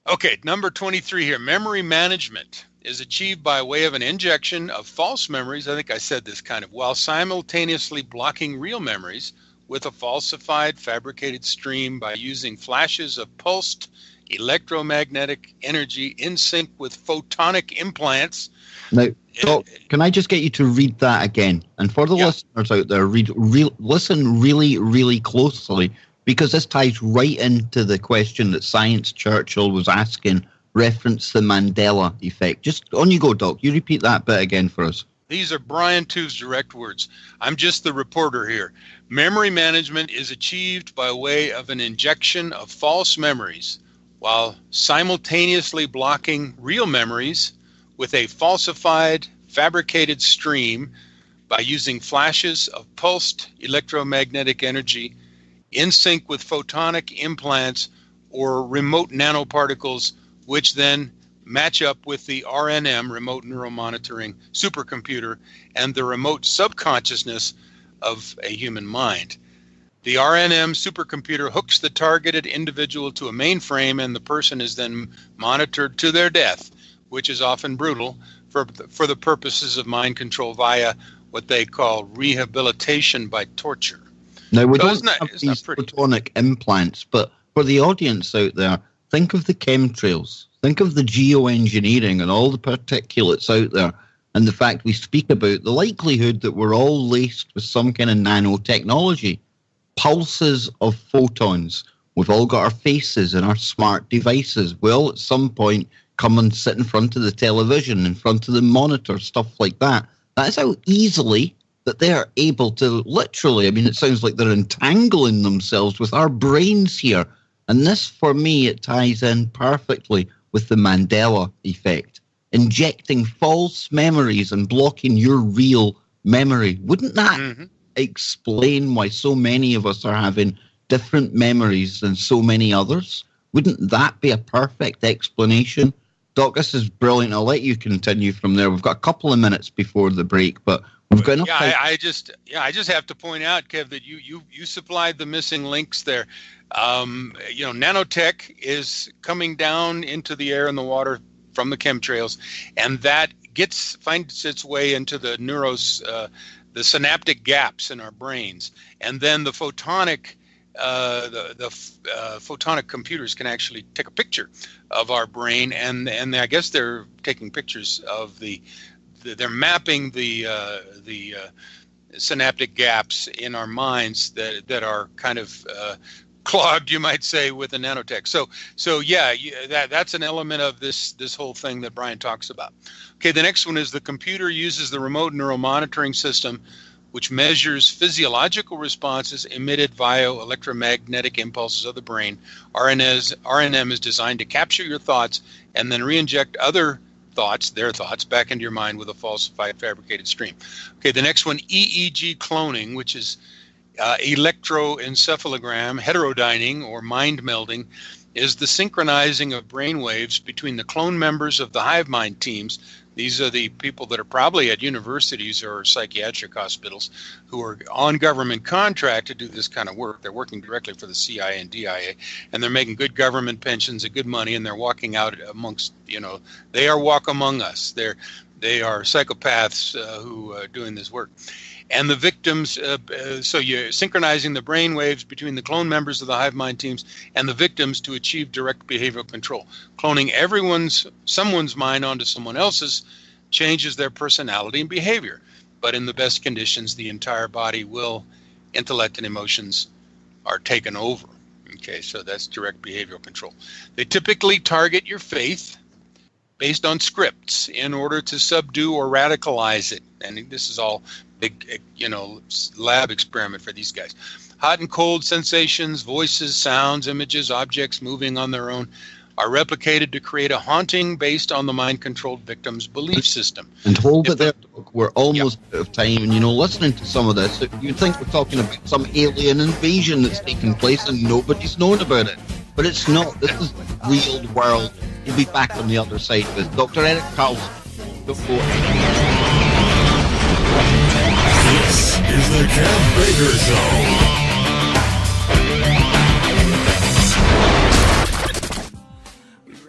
C: Okay, number 23 here. Memory management is achieved by way of an injection of false memories. I think I said this while simultaneously blocking real memories with a falsified, fabricated stream by using flashes of pulsed electromagnetic energy in sync with photonic implants.
B: Now, Doc, can I just get you to read that again? And for the listeners out there, listen really, really closely, because this ties right into the question that Science Churchill was asking, reference the Mandela effect. Just on you go, Doc. You repeat that bit again for us.
C: These are Brian Two's direct words. I'm just the reporter here. Memory management is achieved by way of an injection of false memories while simultaneously blocking real memories with a falsified, fabricated stream by using flashes of pulsed electromagnetic energy in sync with photonic implants or remote nanoparticles, which then match up with the RNM, remote neuromonitoring supercomputer, and the remote subconsciousness of a human mind. The RNM supercomputer hooks the targeted individual to a mainframe, and the person is then monitored to their death, which is often brutal, for the purposes of mind control via what they call rehabilitation by torture.
B: Now, we don't have these photonic implants, but for the audience out there, think of the chemtrails, think of the geoengineering and all the particulates out there, and the fact we speak about the likelihood that we're all laced with some kind of nanotechnology. Pulses of photons. We've all got our faces and our smart devices. We'll at some point come and sit in front of the television, in front of the monitor, stuff like that. That's how easily that they are able to literally, it sounds like they're entangling themselves with our brains here. And this, for me, it ties in perfectly with the Mandela effect. Injecting false memories and blocking your real memory. Wouldn't that explain why so many of us are having different memories than so many others? Wouldn't that be a perfect explanation? Doc, this is brilliant. I'll let you continue from there. We've got a couple of minutes before the break, but we've got enough time.
C: I just have to point out, Kev, that you supplied the missing links there. Nanotech is coming down into the air and the water from the chemtrails, and that finds its way into the the synaptic gaps in our brains, and then the photonic photonic computers can actually take a picture of our brain, and I guess they're taking pictures of they're mapping the synaptic gaps in our minds that are kind of clogged, you might say, with the nanotech. So yeah, that's an element of this whole thing that Brian talks about. Okay, the next one is the computer uses the remote neural monitoring system, which measures physiological responses emitted via electromagnetic impulses of the brain. RNM is designed to capture your thoughts and then re-inject their thoughts, back into your mind with a falsified, fabricated stream. Okay, the next one, EEG cloning, which is electroencephalogram heterodyning or mind melding, is the synchronizing of brain waves between the clone members of the hive mind teams. These are the people that are probably at universities or psychiatric hospitals who are on government contract to do this kind of work. They're working directly for the CIA and DIA, and they're making good government pensions and good money, and they're walking out amongst, they are walk among us. They are psychopaths who are doing this work. And the victims, so you're synchronizing the brain waves between the clone members of the hive mind teams and the victims to achieve direct behavioral control. Cloning someone's mind onto someone else's changes their personality and behavior. But in the best conditions, the entire body intellect and emotions are taken over. Okay, so that's direct behavioral control. They typically target your faith based on scripts in order to subdue or radicalize it. And this is all big, lab experiment for these guys. Hot and cold sensations, voices, sounds, images, objects moving on their own are replicated to create a haunting based on the mind-controlled victim's belief system.
B: And hold it there, we're almost out of time. And, listening to some of this, you'd think we're talking about some alien invasion that's taken place and nobody's known about it. But it's not. This is real world. We'll be back on the other side with Dr. Eric Karlstrom.
A: This is the Kev Baker Show.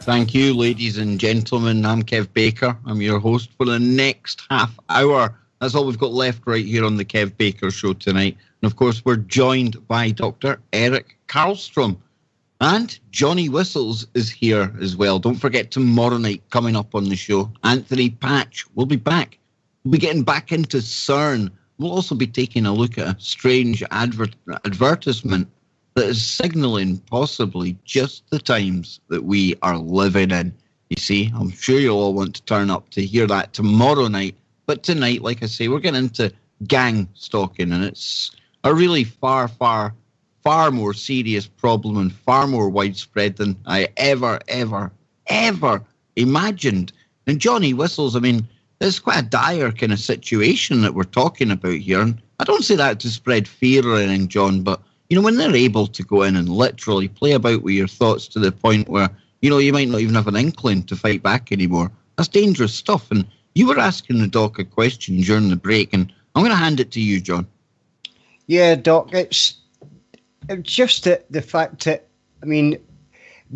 B: Thank you, ladies and gentlemen. I'm Kev Baker. I'm your host for the next half hour. That's all we've got left right here on the Kev Baker Show tonight. And of course, we're joined by Dr. Eric Karlstrom. And Johnny Whistles is here as well. Don't forget tomorrow night coming up on the show. Anthony Patch will be back. We'll be getting back into CERN. We'll also be taking a look at a strange advertisement that is signalling possibly just the times that we are living in. You see, I'm sure you'll all want to turn up to hear that tomorrow night. But tonight, like I say, we're getting into gang stalking, and it's a really far more serious problem and far more widespread than I ever imagined. And Johnny Whistles, it's quite a dire kind of situation that we're talking about here. And I don't say that to spread fear or anything, John, but, when they're able to go in and literally play about with your thoughts to the point where, you might not even have an inkling to fight back anymore, that's dangerous stuff. And you were asking the doc a question during the break, and I'm going to hand it to you, John.
D: Yeah, Doc, it's just the fact that,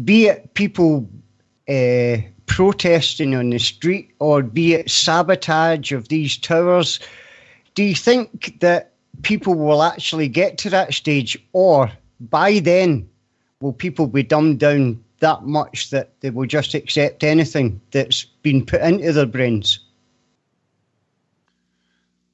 D: be it people protesting on the street or be it sabotage of these towers, do you think that people will actually get to that stage, or by then will people be dumbed down that much that they will just accept anything that's been put into their brains?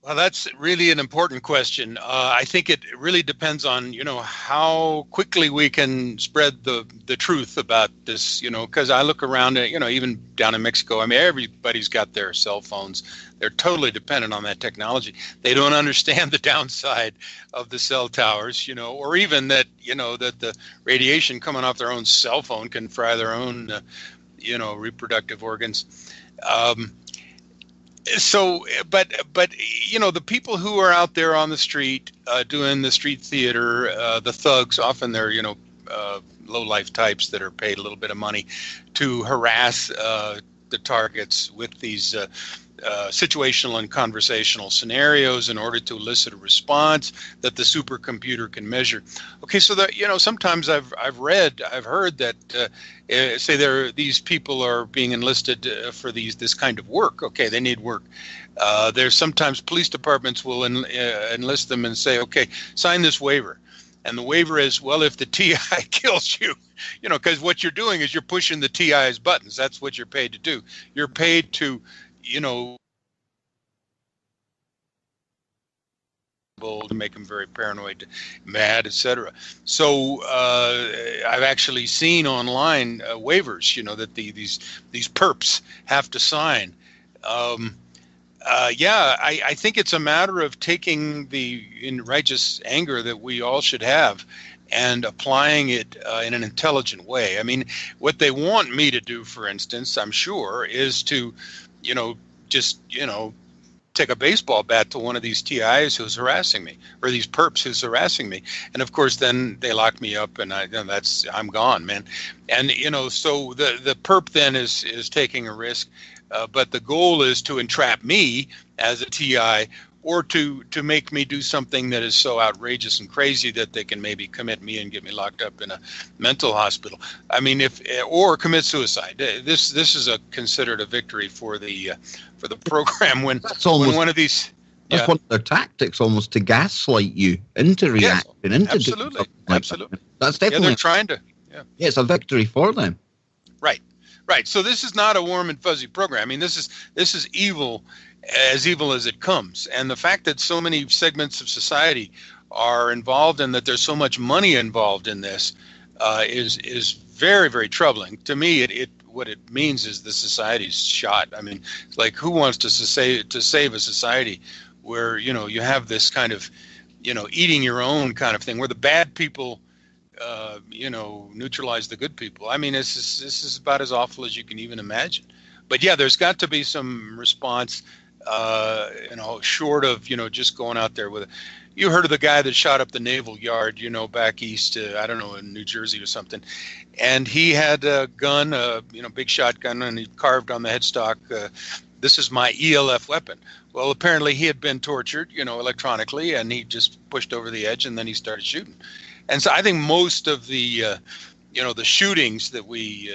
C: Well, that's really an important question. I think it really depends on, how quickly we can spread the truth about this, because I look around at, even down in Mexico, everybody's got their cell phones. They're totally dependent on that technology. They don't understand the downside of the cell towers, or even that, that the radiation coming off their own cell phone can fry their own, reproductive organs. But the people who are out there on the street doing the street theater, the thugs, often they're low-life types that are paid a little bit of money to harass the targets with these situational and conversational scenarios in order to elicit a response that the supercomputer can measure. Okay, so that, you know, sometimes I've heard that say these people are being enlisted for this kind of work. Okay, they need work. There's sometimes police departments will enlist them and say, okay, sign this waiver. And the waiver is, well, if the TI kills you, you know, because what you're doing is you're pushing the TI's buttons. That's what you're paid to do. You're paid to, you know, to make them very paranoid, mad, etc. So I've actually seen online waivers, you know, that these perps have to sign. I think it's a matter of taking the righteous anger that we all should have and applying it in an intelligent way. I mean, what they want me to do, for instance, I'm sure, is to, you know, just, you know, take a baseball bat to one of these TIs who's harassing me, or these perps who's harassing me. And of course, then they lock me up and I'm gone, man. And, you know, so the perp then is taking a risk. But the goal is to entrap me as a TI, or to make me do something that is so outrageous and crazy that they can maybe commit me and get me locked up in a mental hospital. I mean, or commit suicide. This is considered a victory for the program when one of these.
B: That's one of their tactics, almost to gaslight you into reacting, into
C: absolutely,
B: doing like
C: absolutely.
B: That's definitely.
C: They're trying to. Yeah,
B: it's a victory for them.
C: Right. Right. So this is not a warm and fuzzy program. I mean, this is evil as it comes. And the fact that so many segments of society are involved and that there's so much money involved in this is very, very troubling. To me, what it means is the society's shot. I mean, it's like, who wants to save a society where, you know, you have this kind of, you know, eating your own kind of thing, where the bad people you know, neutralize the good people. I mean, this is about as awful as you can even imagine. But yeah, there's got to be some response, you know, short of, you know, just going out there with it. You heard of the guy that shot up the Naval Yard, you know, back east, I don't know, in New Jersey or something. And he had a gun, you know, big shotgun, and he carved on the headstock, this is my ELF weapon. Well, apparently he had been tortured, you know, electronically, and he just pushed over the edge and then he started shooting. And so I think most of the, you know, the shootings that we,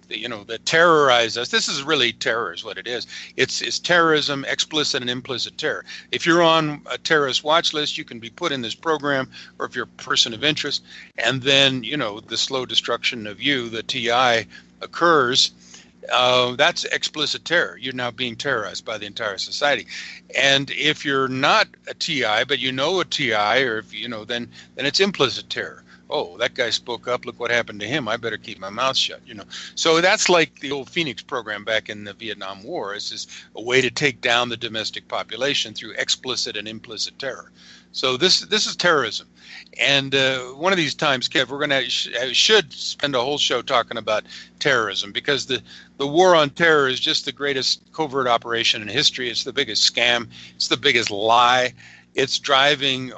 C: you know, that terrorize us, this is really terror is what it is. It's terrorism, explicit and implicit terror. If you're on a terrorist watch list, you can be put in this program, or if you're a person of interest, and then, you know, the slow destruction of you, the TI, occurs. That's explicit terror. You're now being terrorized by the entire society. And if you're not a TI, but you know a TI, or if you know, then it's implicit terror. Oh, that guy spoke up. Look what happened to him. I better keep my mouth shut. You know, so that's like the old Phoenix program back in the Vietnam War. It's just a way to take down the domestic population through explicit and implicit terror. So this is terrorism. And one of these times, Kev, we're going to should spend a whole show talking about terrorism, because the war on terror is just the greatest covert operation in history. It's the biggest scam. It's the biggest lie. It's driving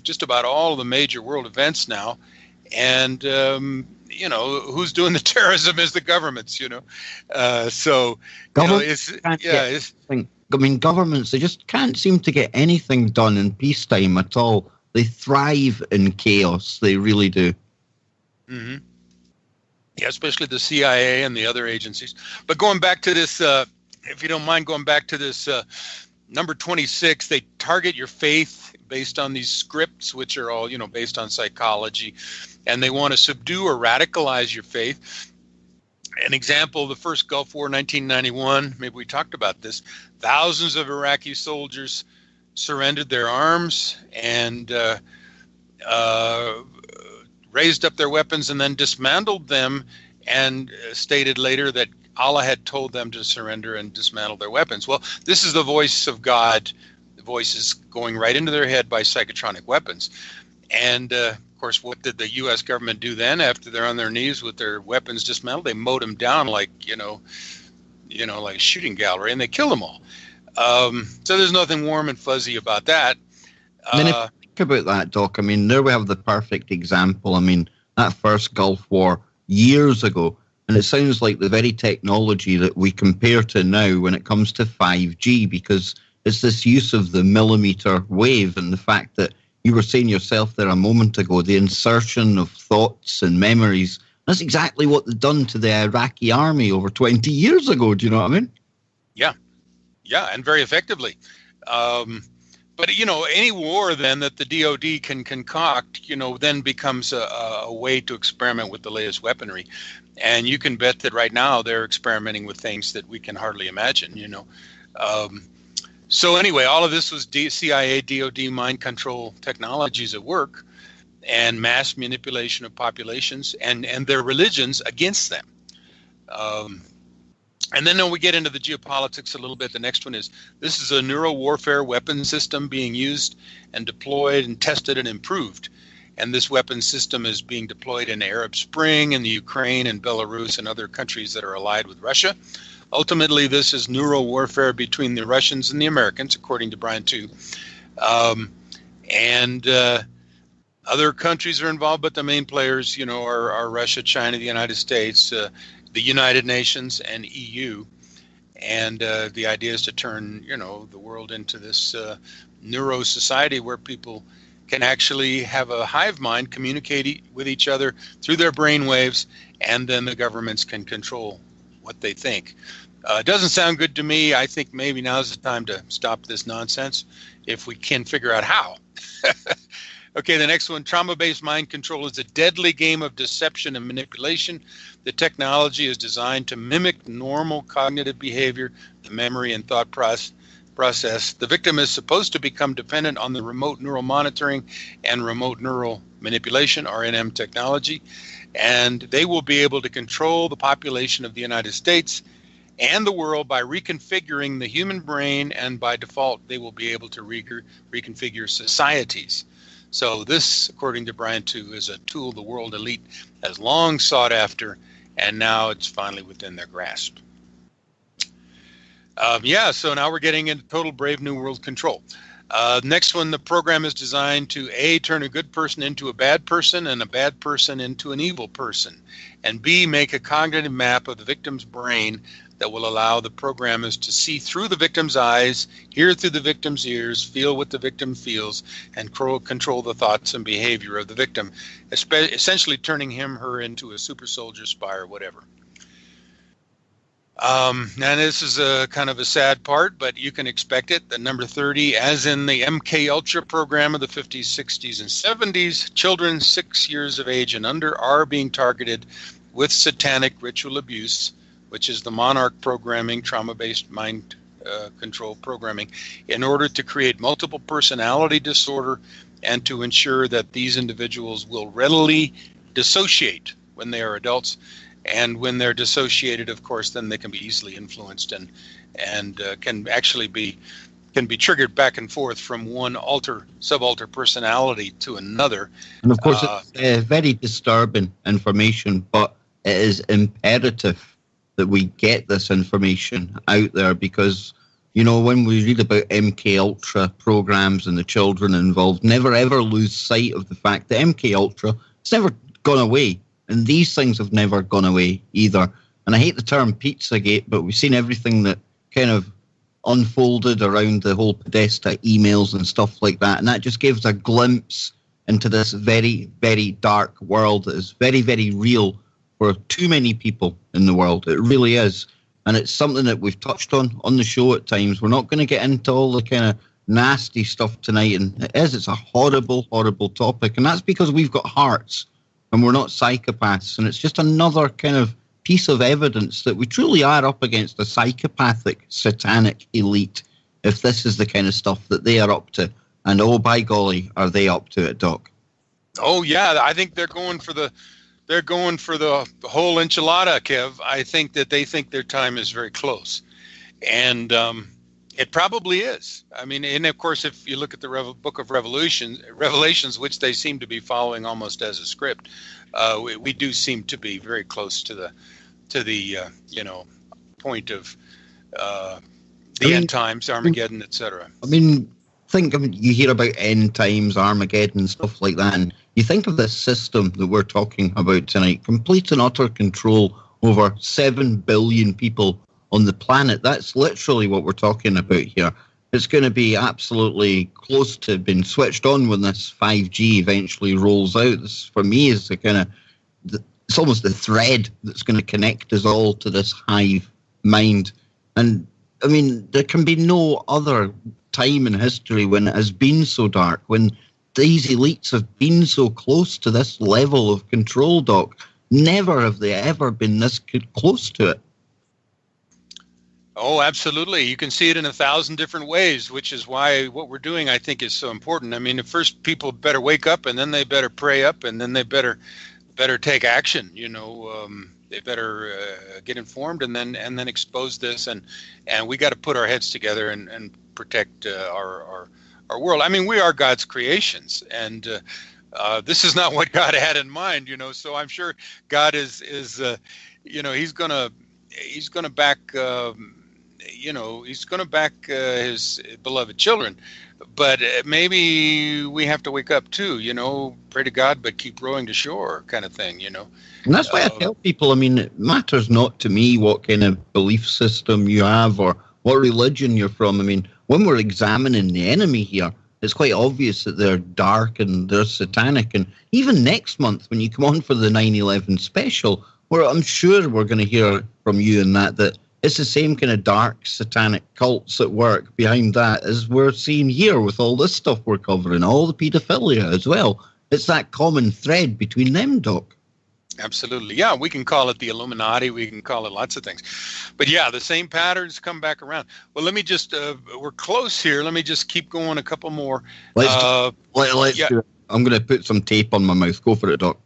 C: just about all of the major world events now. And, you know, who's doing the terrorism is the governments, you know. So, you know,
B: I mean, governments, they just can't seem to get anything done in peacetime at all. They thrive in chaos. They really do.
C: Mm-hmm. Yeah, especially the CIA and the other agencies. But going back to this, if you don't mind going back to this number 26, they target your faith based on these scripts, which are all, you know, based on psychology. And they want to subdue or radicalize your faith. An example, the first Gulf War, 1991, maybe we talked about this. Thousands of Iraqi soldiers surrendered their arms and raised up their weapons and then dismantled them, and stated later that Allah had told them to surrender and dismantle their weapons. Well, this is the voice of God. The voice is going right into their head by psychotronic weapons. And of course, what did the U.S. government do then after they're on their knees with their weapons dismantled? They mowed them down like, you know, like a shooting gallery, and they killed them all. So there's nothing warm and fuzzy about that.
B: I mean, if you think about that, Doc, I mean, there we have the perfect example. I mean, that first Gulf War years ago. And it sounds like the very technology that we compare to now when it comes to 5G, because it's this use of the millimeter wave and the fact that you were saying yourself there a moment ago, the insertion of thoughts and memories. That's exactly what they've done to the Iraqi army over 20 years ago. Do you know what I mean?
C: Yeah, and very effectively. But, any war then that the DOD can concoct, then becomes a way to experiment with the latest weaponry. And you can bet that right now they're experimenting with things that we can hardly imagine, So anyway, all of this was CIA, DOD mind control technologies at work, and mass manipulation of populations and their religions against them. And then when we get into the geopolitics a little bit, the next one is, this is a neuro-warfare weapon system being used and deployed and tested and improved. And this weapon system is being deployed in Arab Spring, in the Ukraine and Belarus and other countries that are allied with Russia. Ultimately, this is neuro-warfare between the Russians and the Americans, according to Brian too. Other countries are involved, but the main players, are Russia, China, the United States, the United Nations, and EU. And the idea is to turn, the world into this neuro society where people can actually have a hive mind, communicate with each other through their brain waves, and then the governments can control what they think. It doesn't sound good to me. I think maybe now's the time to stop this nonsense if we can figure out how. Okay, the next one, trauma-based mind control is a deadly game of deception and manipulation. The technology is designed to mimic normal cognitive behavior, the memory and thought process. The victim is supposed to become dependent on the remote neural monitoring and remote neural manipulation, RNM technology, and they will be able to control the population of the United States and the world by reconfiguring the human brain, and by default, they will be able to reconfigure societies. So this, according to Brian too, is a tool the world elite has long sought after, and now it's finally within their grasp. So now we're getting into total Brave New World control. Next one, the program is designed to A, turn a good person into a bad person and a bad person into an evil person, and B, make a cognitive map of the victim's brain that will allow the programmers to see through the victim's eyes, hear through the victim's ears, feel what the victim feels, and control the thoughts and behavior of the victim, essentially turning him, her into a super soldier, spy, or whatever. And this is a kind of a sad part, but you can expect it. The number 30, as in the MK Ultra program of the 50s, 60s, and 70s, children 6 years of age and under are being targeted with satanic ritual abuse, which is the Monarch programming, trauma-based mind control programming, in order to create multiple personality disorder and to ensure that these individuals will readily dissociate when they are adults. And when they're dissociated, of course, then they can be easily influenced and can actually be triggered back and forth from one subalter personality to another.
B: And of course, it's very disturbing information, but it is imperative that we get this information out there, because, when we read about MK Ultra programs and the children involved, never ever lose sight of the fact that MK Ultra has never gone away. And these things have never gone away either. And I hate the term Pizzagate, but we've seen everything that kind of unfolded around the whole Podesta emails and stuff like that. And that just gives a glimpse into this very, very dark world that is very, very real for too many people in the world. It really is. And it's something that we've touched on the show at times. We're not going to get into all the kind of nasty stuff tonight. And it's a horrible, horrible topic. And that's because we've got hearts. And we're not psychopaths. And it's just another kind of piece of evidence that we truly are up against a psychopathic, satanic elite, if this is the kind of stuff that they are up to. And oh, by golly, are they up to it, Doc? Oh,
C: yeah. I think they're going for the whole enchilada, Kev. I think that they think their time is very close. And it probably is. I mean, and of course, if you look at the Book of Revelations, which they seem to be following almost as a script, we do seem to be very close to the point of the end times, Armageddon, etc.
B: I mean, you hear about end times, Armageddon, stuff like that, and You think of this system that we're talking about tonight, complete and utter control over 7 billion people on the planet. That's literally what we're talking about here. It's going to be absolutely close to being switched on when this 5G eventually rolls out. This, for me, is the kind of, it's almost the thread that's going to connect us all to this hive mind. And I mean, there can be no other time in history when it has been so dark, when these elites have been so close to this level of control, Doc. Never have they ever been this close to it.
C: Oh, absolutely. You can see it in 1,000 different ways, which is why what we're doing, I think, is so important. I mean, at first people better wake up, and then they better pray up, and then they better take action. You know, they better get informed, and then expose this, and we got to put our heads together and protect our world. I mean, we are God's creations, and this is not what God had in mind. You know, so I'm sure God is you know, he's gonna back. You know, he's going to back his beloved children, but maybe we have to wake up too, you know, pray to God, but keep rowing to shore kind of thing, you know.
B: And that's why I tell people, I mean, it matters not to me what kind of belief system you have or what religion you're from. I mean, when we're examining the enemy here, it's quite obvious that they're dark and they're satanic. And even next month, when you come on for the 9/11 special, where I'm sure we're going to hear from you in that it's the same kind of dark satanic cults at work behind that as we're seeing here with all this stuff we're covering, all the paedophilia as well. It's that common thread between them, Doc.
C: Absolutely. Yeah, we can call it the Illuminati. We can call it lots of things. But yeah, the same patterns come back around. Well, let me just, we're close here. Let me just keep going a couple more.
B: Let's do it. I'm going to put some tape on my mouth. Go for it, Doc.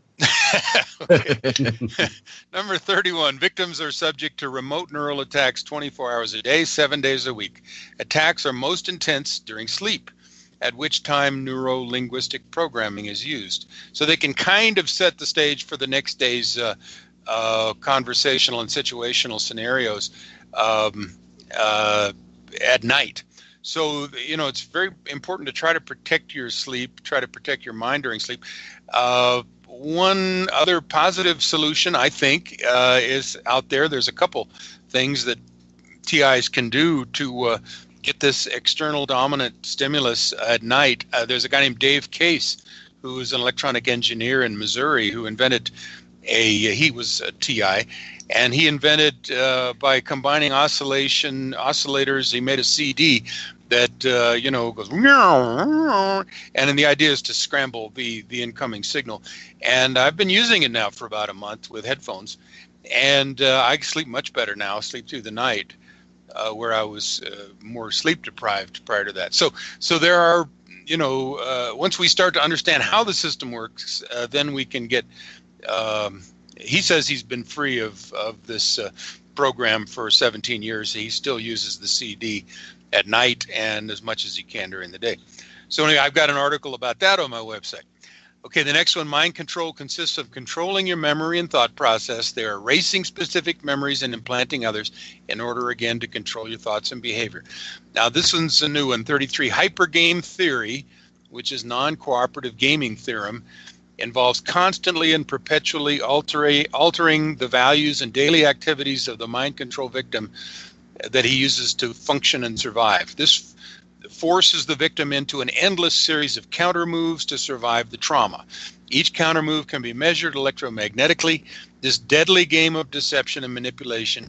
C: Number 31, victims are subject to remote neural attacks 24 hours a day, 7 days a week. Attacks are most intense during sleep, at which time neuro-linguistic programming is used. So they can kind of set the stage for the next day's conversational and situational scenarios at night. So, you know, it's very important to try to protect your sleep, try to protect your mind during sleep. One other positive solution, I think, is out there. There's a couple things that TIs can do to get this external dominant stimulus at night. There's a guy named Dave Case, who is an electronic engineer in Missouri, who invented he was a TI, and he invented, by combining oscillators, he made a CD that, you know, goes, and then the idea is to scramble the incoming signal. And I've been using it now for about a month with headphones, and I sleep much better now, sleep through the night, where I was more sleep deprived prior to that. So there are, you know, once we start to understand how the system works, then we can get, he says he's been free of this program for 17 years. He still uses the CD at night and as much as he can during the day. So anyway, I've got an article about that on my website. Okay, the next one, mind control consists of controlling your memory and thought process. They are erasing specific memories and implanting others in order, again, to control your thoughts and behavior. Now, this one's a new one, 33. Hypergame theory, which is non-cooperative gaming theorem, involves constantly and perpetually altering the values and daily activities of the mind control victim that he uses to function and survive. This forces the victim into an endless series of counter moves to survive the trauma. Each counter move can be measured electromagnetically. This deadly game of deception and manipulation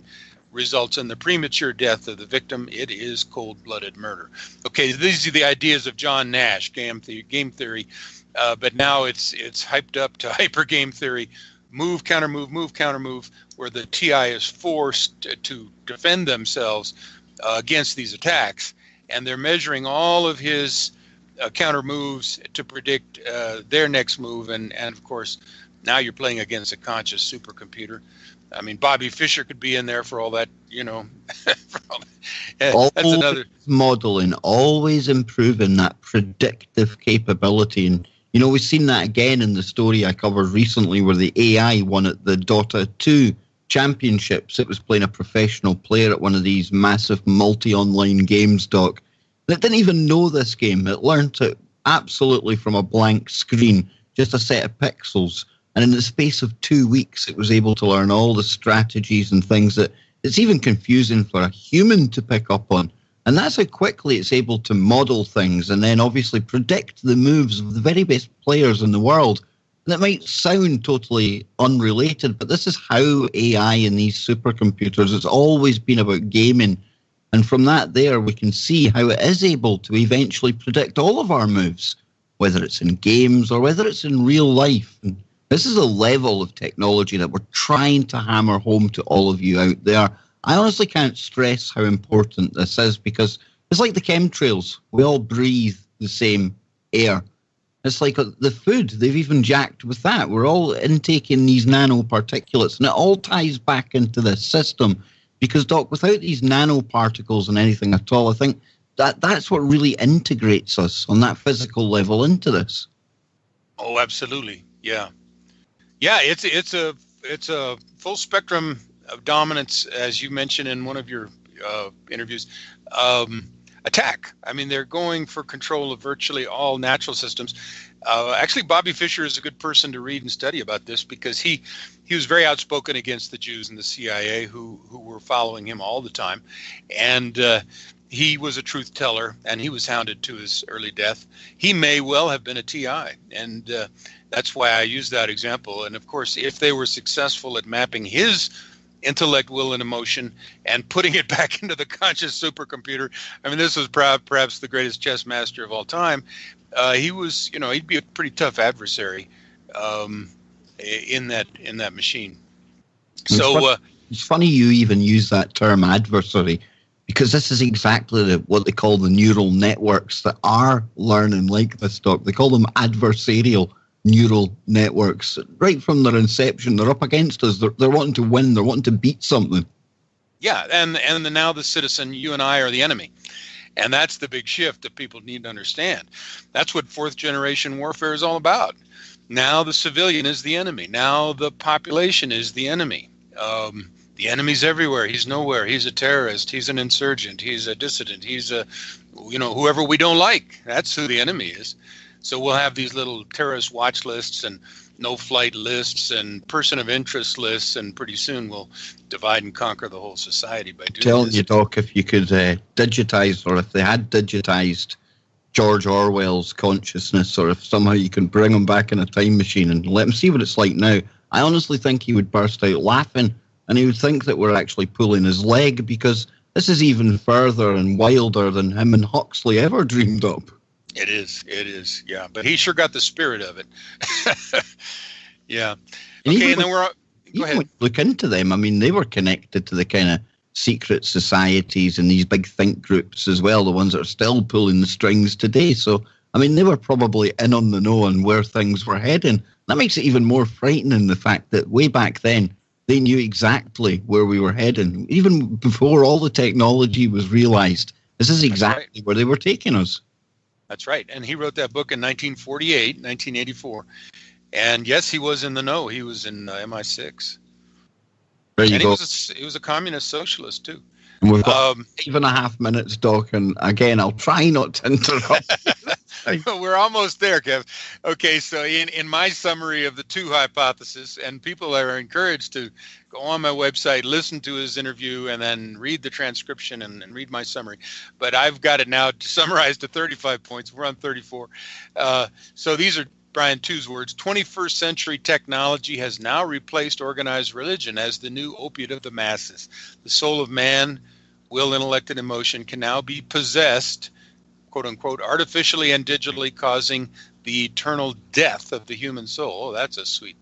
C: results in the premature death of the victim. It is cold-blooded murder. Okay, these are the ideas of John Nash, game theory, but now it's hyped up to hyper game theory. Move, counter move, where the TI is forced to defend themselves against these attacks. And they're measuring all of his counter moves to predict their next move. And of course, now you're playing against a conscious supercomputer. I mean, Bobby Fischer could be in there for all that, you know. For all that. That's another
B: modeling, always improving that predictive capability. And you know, we've seen that again in the story I covered recently where the AI won at the Dota 2 championships. It was playing a professional player at one of these massive multi-online games, Doc, that didn't even know this game. It learned it absolutely from a blank screen, just a set of pixels. And in the space of 2 weeks, it was able to learn all the strategies and things that it's even confusing for a human to pick up on. And that's how quickly it's able to model things and then obviously predict the moves of the very best players in the world. And it might sound totally unrelated, but this is how AI in these supercomputers, it's always been about gaming. And from that there, we can see how it is able to eventually predict all of our moves, whether it's in games or whether it's in real life. And this is a level of technology that we're trying to hammer home to all of you out there. I honestly can't stress how important this is because it's like the chemtrails. We all breathe the same air. It's like the food. They've even jacked with that. We're all intaking these nanoparticulates, and it all ties back into this system because, Doc, without these nanoparticles and anything at all, I think that's what really integrates us on that physical level into this.
C: Oh, absolutely. Yeah. Yeah, it's a full spectrum of dominance, as you mentioned in one of your interviews, attack. I mean, they're going for control of virtually all natural systems. Actually, Bobby Fischer is a good person to read and study about this because he was very outspoken against the Jews and the CIA who were following him all the time. And he was a truth teller, and he was hounded to his early death. He may well have been a TI, and that's why I use that example. And, of course, if they were successful at mapping his intellect, will, and emotion and putting it back into the conscious supercomputer. I mean, this was perhaps the greatest chess master of all time. He was, he'd be a pretty tough adversary in that machine. So
B: it's funny you even use that term adversary because this is exactly what they call the neural networks that are learning like this, Doc. They call them adversarial neural networks. Right from their inception, they're up against us. They're wanting to win. They're wanting to beat something.
C: Yeah, and now the citizen, you and I, are the enemy. And that's the big shift that people need to understand. That's what fourth generation warfare is all about. Now the civilian is the enemy. Now the population is the enemy. The enemy's everywhere. He's nowhere. He's a terrorist. He's an insurgent. He's a dissident. He's whoever we don't like. That's who the enemy is. So we'll have these little terrorist watch lists and no-flight lists and person of interest lists, and pretty soon we'll divide and conquer the whole society by doing this.
B: Telling you, Doc, if you could digitize, or if they had digitized George Orwell's consciousness, or if somehow you can bring him back in a time machine and let him see what it's like now, I honestly think he would burst out laughing, and he would think that we're actually pulling his leg, because this is even further and wilder than him and Huxley ever dreamed up.
C: It is, yeah. But he sure got the spirit of it. Yeah. Okay, and then go ahead.
B: Look into them. I mean, they were connected to the kind of secret societies and these big think groups as well, the ones that are still pulling the strings today. So, I mean, they were probably in on the know on where things were heading. That makes it even more frightening, the fact that way back then, they knew exactly where we were heading. Even before all the technology was realized, this is exactly where they were taking us.
C: That's right. And he wrote that book in 1948, 1984. And yes, he was in the know. He was in MI6.
B: There you go.
C: He was a communist socialist, too.
B: And we've got 5.5 minutes, Doc. And again, I'll try not to interrupt.
C: We're almost there, Kev. Okay, so in my summary of the two hypotheses, and people are encouraged to go on my website, listen to his interview, and then read the transcription and read my summary. But I've got it now summarized to 35 points. We're on 34. So these are Brian Two's words. 21st century technology has now replaced organized religion as the new opiate of the masses. The soul of man, will, intellect, and emotion can now be possessed, quote unquote, artificially and digitally, causing the eternal death of the human soul. Oh, that's a sweet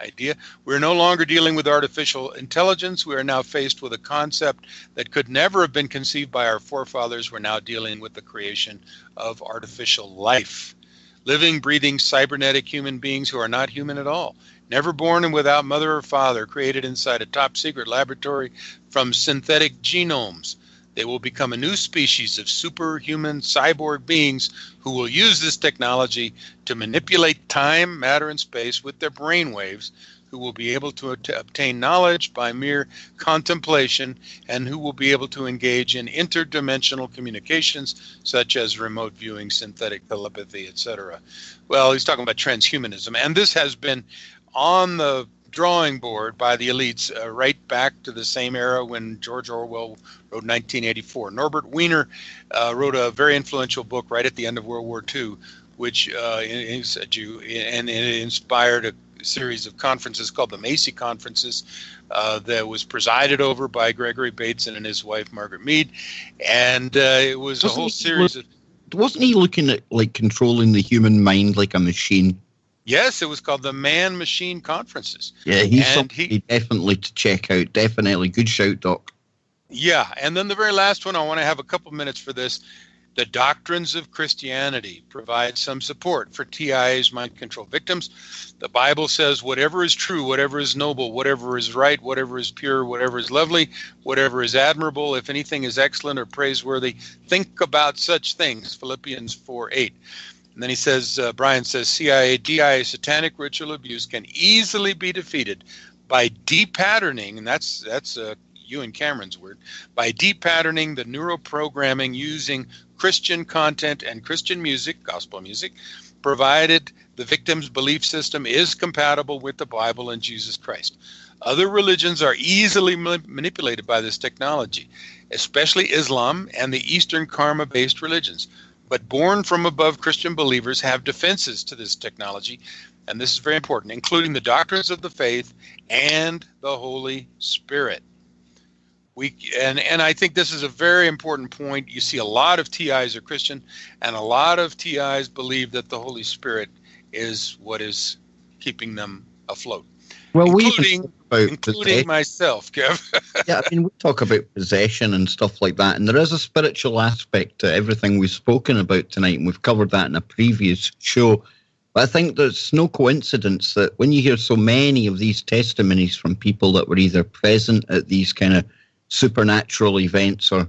C: idea. We're no longer dealing with artificial intelligence. We are now faced with a concept that could never have been conceived by our forefathers. We're now dealing with the creation of artificial life. Living, breathing, cybernetic human beings who are not human at all. Never born and without mother or father, created inside a top secret laboratory from synthetic genomes. They will become a new species of superhuman cyborg beings who will use this technology to manipulate time, matter, and space with their brainwaves who will be able to obtain knowledge by mere contemplation, and who will be able to engage in interdimensional communications such as remote viewing, synthetic telepathy, etc. Well, he's talking about transhumanism, and this has been on the drawing board by the elites right back to the same era when George Orwell wrote 1984. Norbert Wiener wrote a very influential book right at the end of World War II, which is a Jew, and it inspired a series of conferences called the Macy Conferences that was presided over by Gregory Bateson and his wife Margaret Mead, and it was a whole series of...
B: Wasn't he looking at like controlling the human mind like a machine?
C: Yes, it was called the Man-Machine Conferences.
B: Yeah, he's somebody definitely to check out. Definitely. Good shout, Doc.
C: Yeah, and then the very last one, I want to have a couple minutes for this. The Doctrines of Christianity provide some support for TIA's mind control victims. The Bible says whatever is true, whatever is noble, whatever is right, whatever is pure, whatever is lovely, whatever is admirable, if anything is excellent or praiseworthy, think about such things. Philippians 4:8. And then he says, Brian says, CIA, DIA, satanic ritual abuse can easily be defeated by depatterning, and that's you and Cameron's word, by depatterning the neuroprogramming using Christian content and Christian music, gospel music, provided the victim's belief system is compatible with the Bible and Jesus Christ. Other religions are easily manipulated by this technology, especially Islam and the Eastern karma-based religions. But born from above Christian believers have defenses to this technology, and this is very important, including the doctrines of the faith and the Holy Spirit. And I think this is a very important point. You see a lot of TIs are Christian, and a lot of TIs believe that the Holy Spirit is what is keeping them afloat.
B: Well,
C: including myself, Kev.
B: Yeah, I mean, we talk about possession and stuff like that, and there is a spiritual aspect to everything we've spoken about tonight, and we've covered that in a previous show. But I think there's no coincidence that when you hear so many of these testimonies from people that were either present at these kind of supernatural events or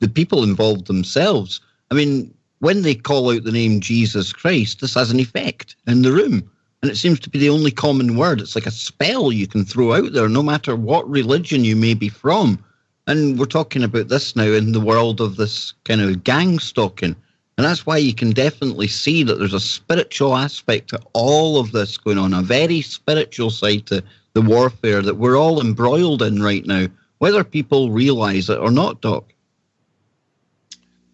B: the people involved themselves, I mean, when they call out the name Jesus Christ, this has an effect in the room. And it seems to be the only common word. It's like a spell you can throw out there, no matter what religion you may be from. And we're talking about this now in the world of this kind of gang stalking. And that's why you can definitely see that there's a spiritual aspect to all of this going on, a very spiritual side to the warfare that we're all embroiled in right now, whether people realize it or not, Doc.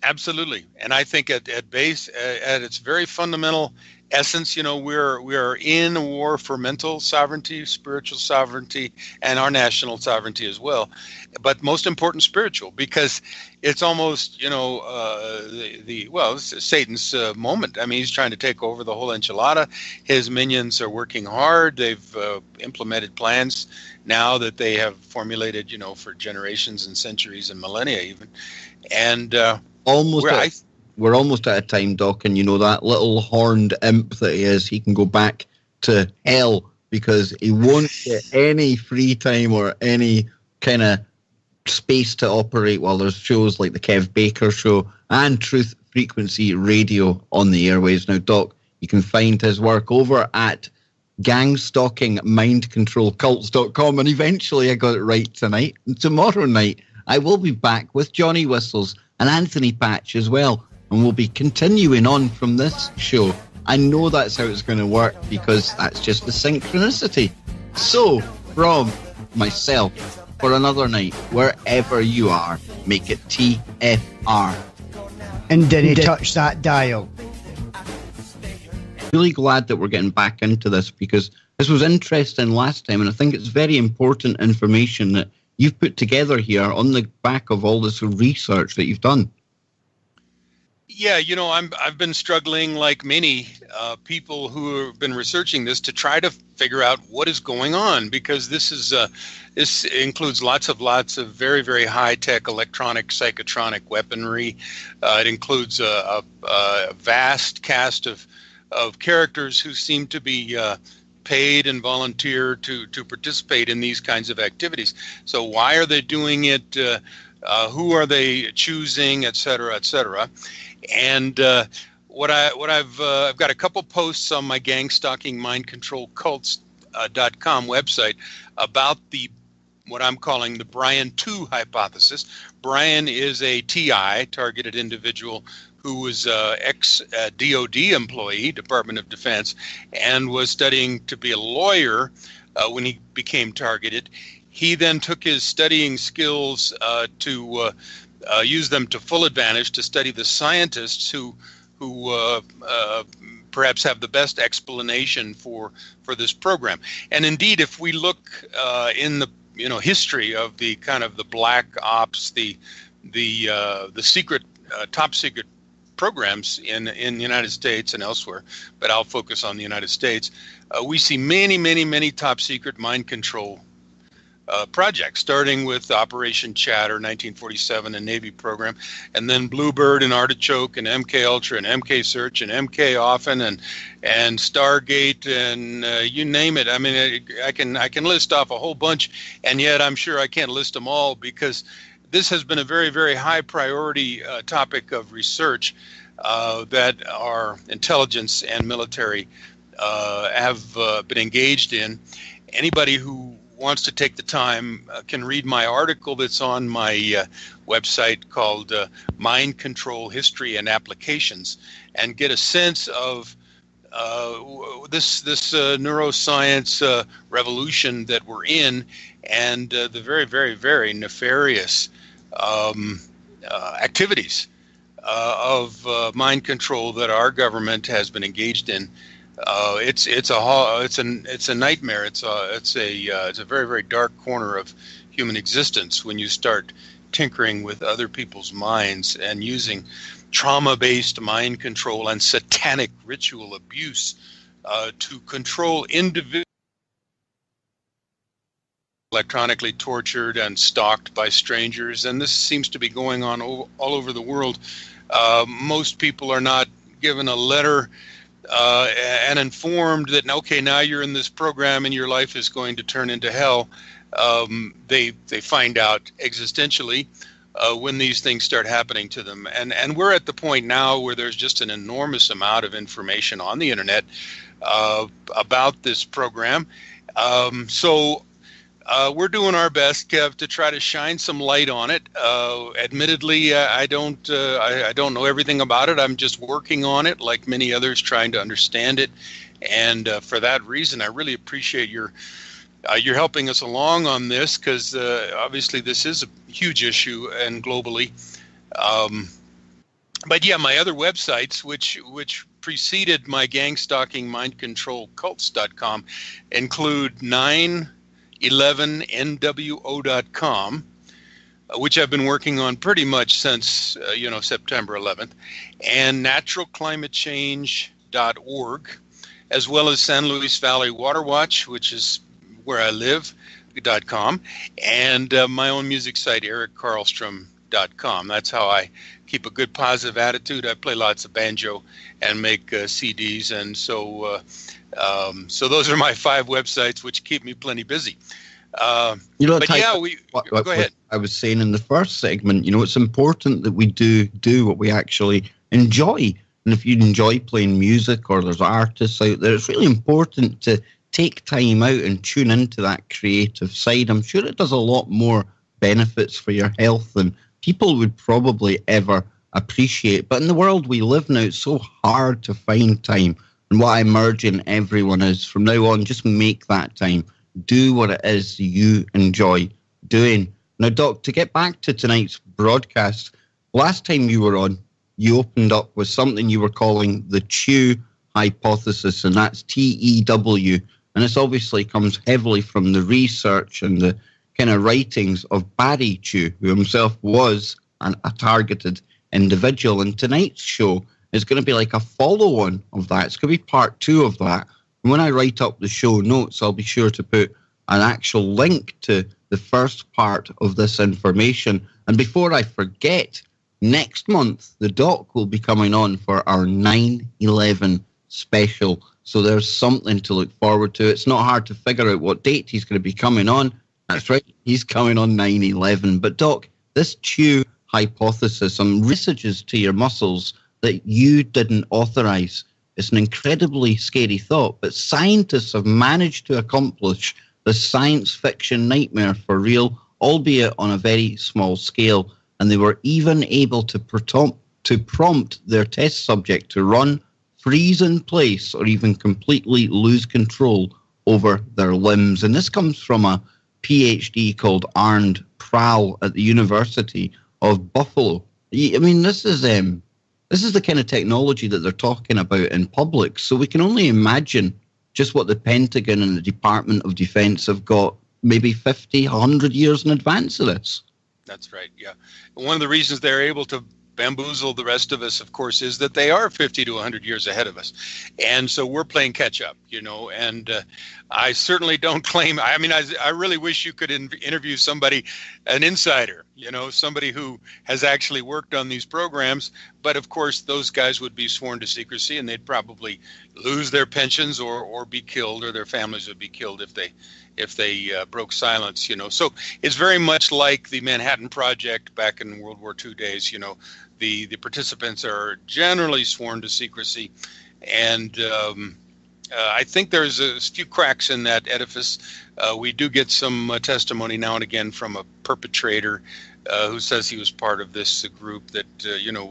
C: Absolutely. And I think at its very fundamental essence, we are in a war for mental sovereignty, spiritual sovereignty, and our national sovereignty as well. But most important, spiritual, because it's almost, it's Satan's moment. I mean, he's trying to take over the whole enchilada. His minions are working hard. They've implemented plans now that they have formulated, for generations and centuries and millennia even. And we're almost at a time, Doc, and that little horned imp that he is, he can go back to hell because he won't get any free time or any kind of space to operate while there's shows like the Kev Baker Show and Truth Frequency Radio on the airwaves. Now, Doc, you can find his work over at gangstalkingmindcontrolcults.com, and eventually I got it right tonight. And tomorrow night, I will be back with Johnny Whistles and Anthony Patch as well, and we'll be continuing on from this show. I know that's how it's going to work because that's just the synchronicity. So, from myself, for another night, wherever you are, make it TFR.
D: And didn't touch that dial.
B: Really glad that we're getting back into this because this was interesting last time, and I think it's very important information that you've put together here on the back of all this research that you've done.
C: Yeah, I've been struggling like many people who have been researching this to try to figure out what is going on, because this includes lots of very, very high-tech electronic psychotronic weaponry. It includes a vast cast of characters who seem to be paid and volunteer to participate in these kinds of activities. So why are they doing it? Who are they choosing, et cetera, et cetera? And I've got a couple posts on my Gang Stalking Mind Control Cults .com website about what I'm calling the Brian 2 hypothesis. Brian is a TI, targeted individual, who was ex-DOD employee, Department of Defense, and was studying to be a lawyer when he became targeted. He then took his studying skills to use them to full advantage to study the scientists who perhaps have the best explanation for this program. And indeed, if we look in the history of the kind of the black ops, the secret, top secret programs in the United States and elsewhere, but I'll focus on the United States, we see many top secret mind control projects, starting with Operation Chatter, 1947, and Navy program, and then Bluebird and Artichoke and MK Ultra and MK Search and MK Often and Stargate and you name it. I mean, I can list off a whole bunch, and yet I'm sure I can't list them all, because this has been a very high priority topic of research that our intelligence and military have been engaged in. Anybody who wants to take the time can read my article that's on my website called Mind Control History and Applications, and get a sense of this neuroscience revolution that we're in, and the very nefarious activities of mind control that our government has been engaged in. It's a nightmare. It's a very dark corner of human existence when you start tinkering with other people's minds and using trauma-based mind control and satanic ritual abuse to control individuals electronically tortured and stalked by strangers. And this seems to be going on all over the world. Most people are not given a letter and informed that, okay, now you're in this program and your life is going to turn into hell. They find out existentially when these things start happening to them. And we're at the point now where there's just an enormous amount of information on the internet about this program. So we're doing our best, Kev, to try to shine some light on it. Admittedly, I don't know everything about it. I'm just working on it, like many others, trying to understand it. And for that reason, I really appreciate your helping us along on this, because obviously this is a huge issue and globally. But yeah, my other websites, which preceded my gang stalking mind control cults.com, include 9/11NWO.com, which I've been working on pretty much since September 11th, and naturalclimatechange.org, as well as San Luis Valley Water Watch, which is where I live.com, and my own music site, erickarlstrom.com. That's how I keep a good positive attitude. I play lots of banjo and make CDs, and so those are my 5 websites, which keep me plenty busy. Go ahead.
B: I was saying in the first segment, it's important that we do what we actually enjoy. And if you enjoy playing music, or there's artists out there, it's really important to take time out and tune into that creative side. I'm sure it does a lot more benefits for your health than people would probably ever appreciate. But in the world we live now, it's so hard to find time. And what I'm urging everyone is, from now on, just make that time. Do what it is you enjoy doing. Now, Doc, to get back to tonight's broadcast, last time you were on, you opened up with something you were calling the Tew hypothesis, and that's TEW. And this obviously comes heavily from the research and the kind of writings of Barry Tew, who himself was a targeted individual. And tonight's show is going to be like a follow-on of that. It's going to be part 2 of that. And when I write up the show notes, I'll be sure to put an actual link to the first part of this information. And before I forget, next month, the Doc will be coming on for our 9/11 special. So there's something to look forward to. It's not hard to figure out what date he's going to be coming on. That's right, he's coming on 9/11. But Doc, this Tew hypothesis, some messages to your muscles that you didn't authorize. It's an incredibly scary thought, but scientists have managed to accomplish the science fiction nightmare for real, albeit on a very small scale. And they were even able to prompt their test subject to run, freeze in place, or even completely lose control over their limbs. And this comes from a PhD called Arnd Prowl at the University of Buffalo. I mean, this is the kind of technology that they're talking about in public. So we can only imagine just what the Pentagon and the Department of Defense have got maybe 50, 100 years in advance of this.
C: That's right, yeah. One of the reasons they're able to bamboozle the rest of us, of course, is that they are 50 to 100 years ahead of us. And so we're playing catch up, and I certainly don't claim, I mean, I really wish you could interview somebody, an insider, somebody who has actually worked on these programs. But of course, those guys would be sworn to secrecy, and they'd probably lose their pensions or be killed, or their families would be killed if they broke silence, So it's very much like the Manhattan Project back in World War II days. The participants are generally sworn to secrecy, and I think there's a few cracks in that edifice. We do get some testimony now and again from a perpetrator who says he was part of this group that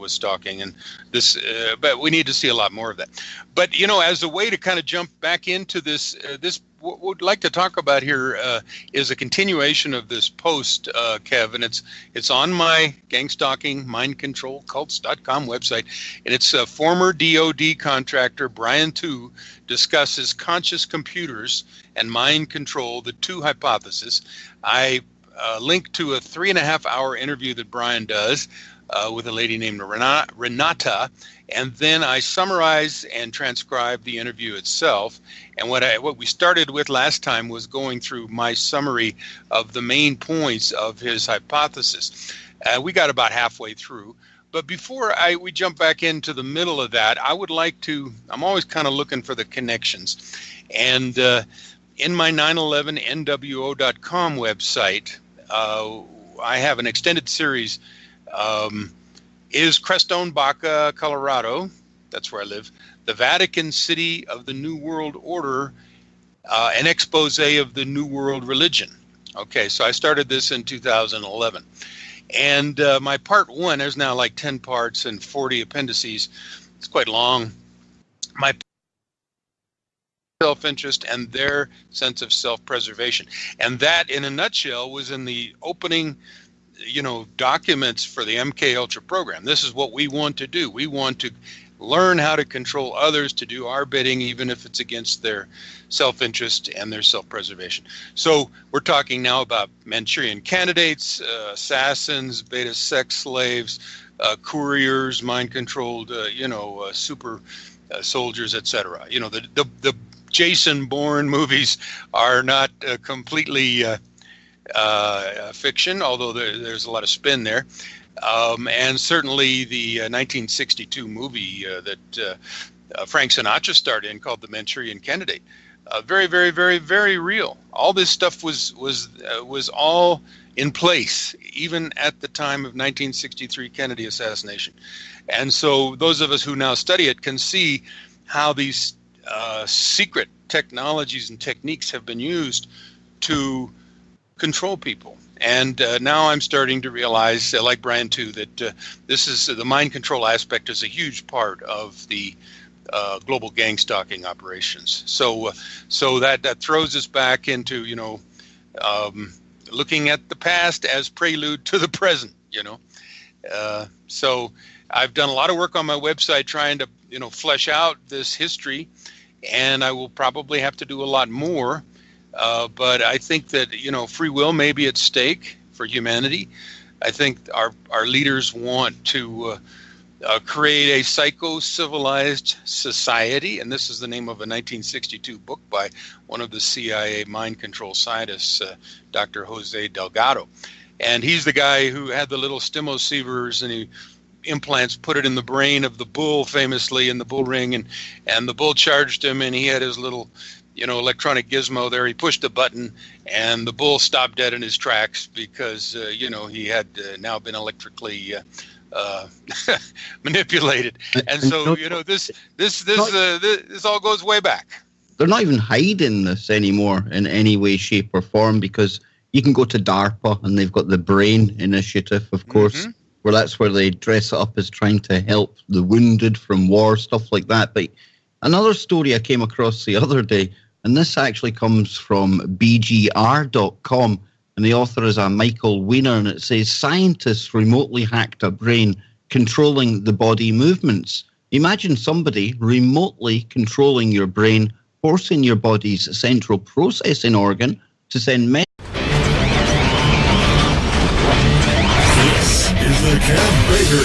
C: was stalking, and this. But we need to see a lot more of that. But as a way to kind of jump back into this, what we'd like to talk about here is a continuation of this post, Kev, and it's on my gang stalking mind control cults.com website, and it's former DoD contractor Brian Tu discusses conscious computers and mind control, the two hypotheses. I link to a 3.5-hour interview that Brian does with a lady named Renata, and then I summarize and transcribe the interview itself. And what we started with last time was going through my summary of the main points of his hypothesis. We got about halfway through. But before we jump back into the middle of that, I'm always kind of looking for the connections. And in my 911nwo.com website, I have an extended series. Is Crestone, Baca, Colorado, that's where I live, the Vatican City of the New World Order, an expose of the New World religion. Okay, so I started this in 2011. And my part one, there's now like 10 parts and 40 appendices. It's quite long. My self-interest and their sense of self-preservation. And that, in a nutshell, was in the opening documents for the MK Ultra program. This is what we want to do. We want to learn how to control others to do our bidding, even if it's against their self-interest and their self-preservation. So we're talking now about Manchurian candidates, assassins, beta sex slaves, couriers, mind-controlled, super soldiers, etc. The Jason Bourne movies are not completely fiction, although there's a lot of spin there. And certainly the 1962 movie that Frank Sinatra starred in, called The Manchurian Candidate, very, very, very, very real. All this stuff was all in place, even at the time of 1963 Kennedy assassination. And so those of us who now study it can see how these secret technologies and techniques have been used to control people. And now I'm starting to realize, like Brian too, that this is the mind control aspect is a huge part of the global gang stalking operations. So that throws us back into looking at the past as prelude to the present. So I've done a lot of work on my website trying to flesh out this history, and I will probably have to do a lot more. But I think that, free will may be at stake for humanity. I think our leaders want to create a psycho-civilized society, and this is the name of a 1962 book by one of the CIA mind control scientists, Dr. Jose Delgado. And he's the guy who had the little stimulosievers, and he implants, put it in the brain of the bull, famously, in the bull ring, and the bull charged him, and he had his little electronic gizmo there. He pushed a button, and the bull stopped dead in his tracks because, he had now been electrically manipulated. And so, you know, this all goes way back.
B: They're not even hiding this anymore in any way, shape, or form, because you can go to DARPA and they've got the BRAIN initiative, of course, where that's where they dress it up as trying to help the wounded from war, stuff like that. But another story I came across the other day, and this actually comes from BGR.com, and the author is a Michael Weiner, and it says, scientists remotely hacked a brain controlling the body movements. Imagine somebody remotely controlling your brain, forcing your body's central processing organ to send messages.
A: This is the Kev Baker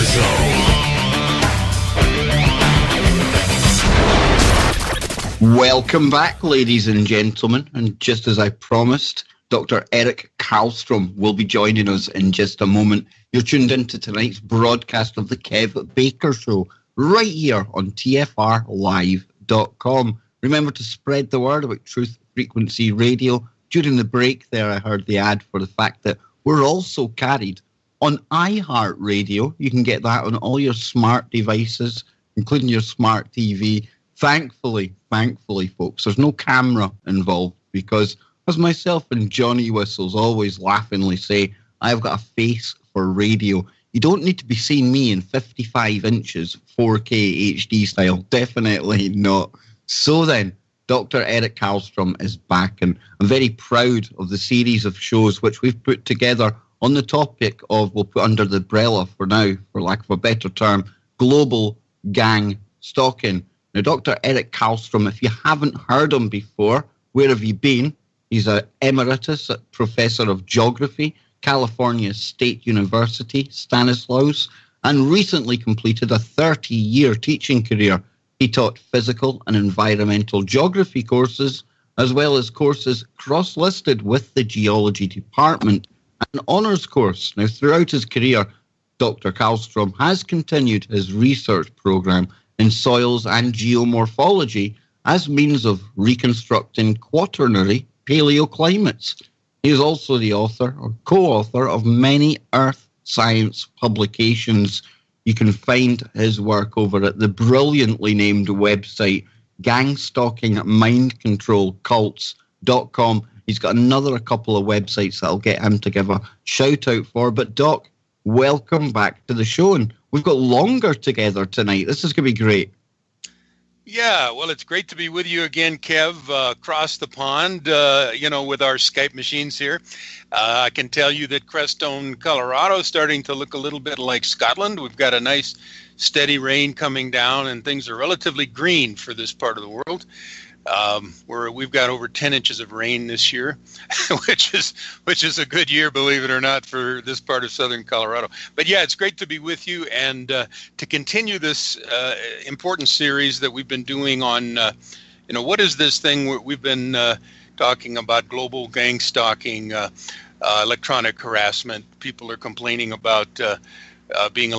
A: Show.
B: Welcome back, ladies and gentlemen. And just as I promised, Dr. Eric Karlstrom will be joining us in just a moment. You're tuned into tonight's broadcast of the Kev Baker Show right here on TFRlive.com. Remember to spread the word about Truth Frequency Radio. During the break there, I heard the ad for the fact that we're also carried on iHeartRadio. You can get that on all your smart devices, including your smart TV. Thankfully, folks, there's no camera involved because, as myself and Johnny Whistles always laughingly say, I've got a face for radio. You don't need to be seeing me in 55 inches, 4K HD style. Definitely not. So then, Dr. Eric Karlstrom is back, and I'm very proud of the series of shows which we've put together on the topic of, we'll put under the umbrella for now, for lack of a better term, global gang stalking. Now, Dr. Eric Karlstrom, if you haven't heard him before, where have you been? He's an emeritus professor of geography, California State University, Stanislaus, and recently completed a 30-year teaching career. He taught physical and environmental geography courses, as well as courses cross-listed with the geology department, an honours course. Now, throughout his career, Dr. Karlstrom has continued his research programme in soils and geomorphology as means of reconstructing quaternary paleoclimates. He is also the author or co-author of many earth science publications. You can find his work over at the brilliantly named website gangstalkingmindcontrolcults.com. He's got a couple of websites that I'll get him to give a shout out for. But Doc, welcome back to the show, and we've got longer together tonight. This is going to be great.
C: Yeah, well, it's great to be with you again, Kev, across the pond, you know, with our Skype machines here. I can tell you that Crestone, Colorado is starting to look a little bit like Scotland. We've got a nice steady rain coming down, and things are relatively green for this part of the world. We've got over 10 inches of rain this year, which is a good year, believe it or not, for this part of southern Colorado. But yeah, it's great to be with you and to continue this important series that we've been doing on, you know, what is this thing we've been talking about: global gang stalking, electronic harassment. People are complaining about being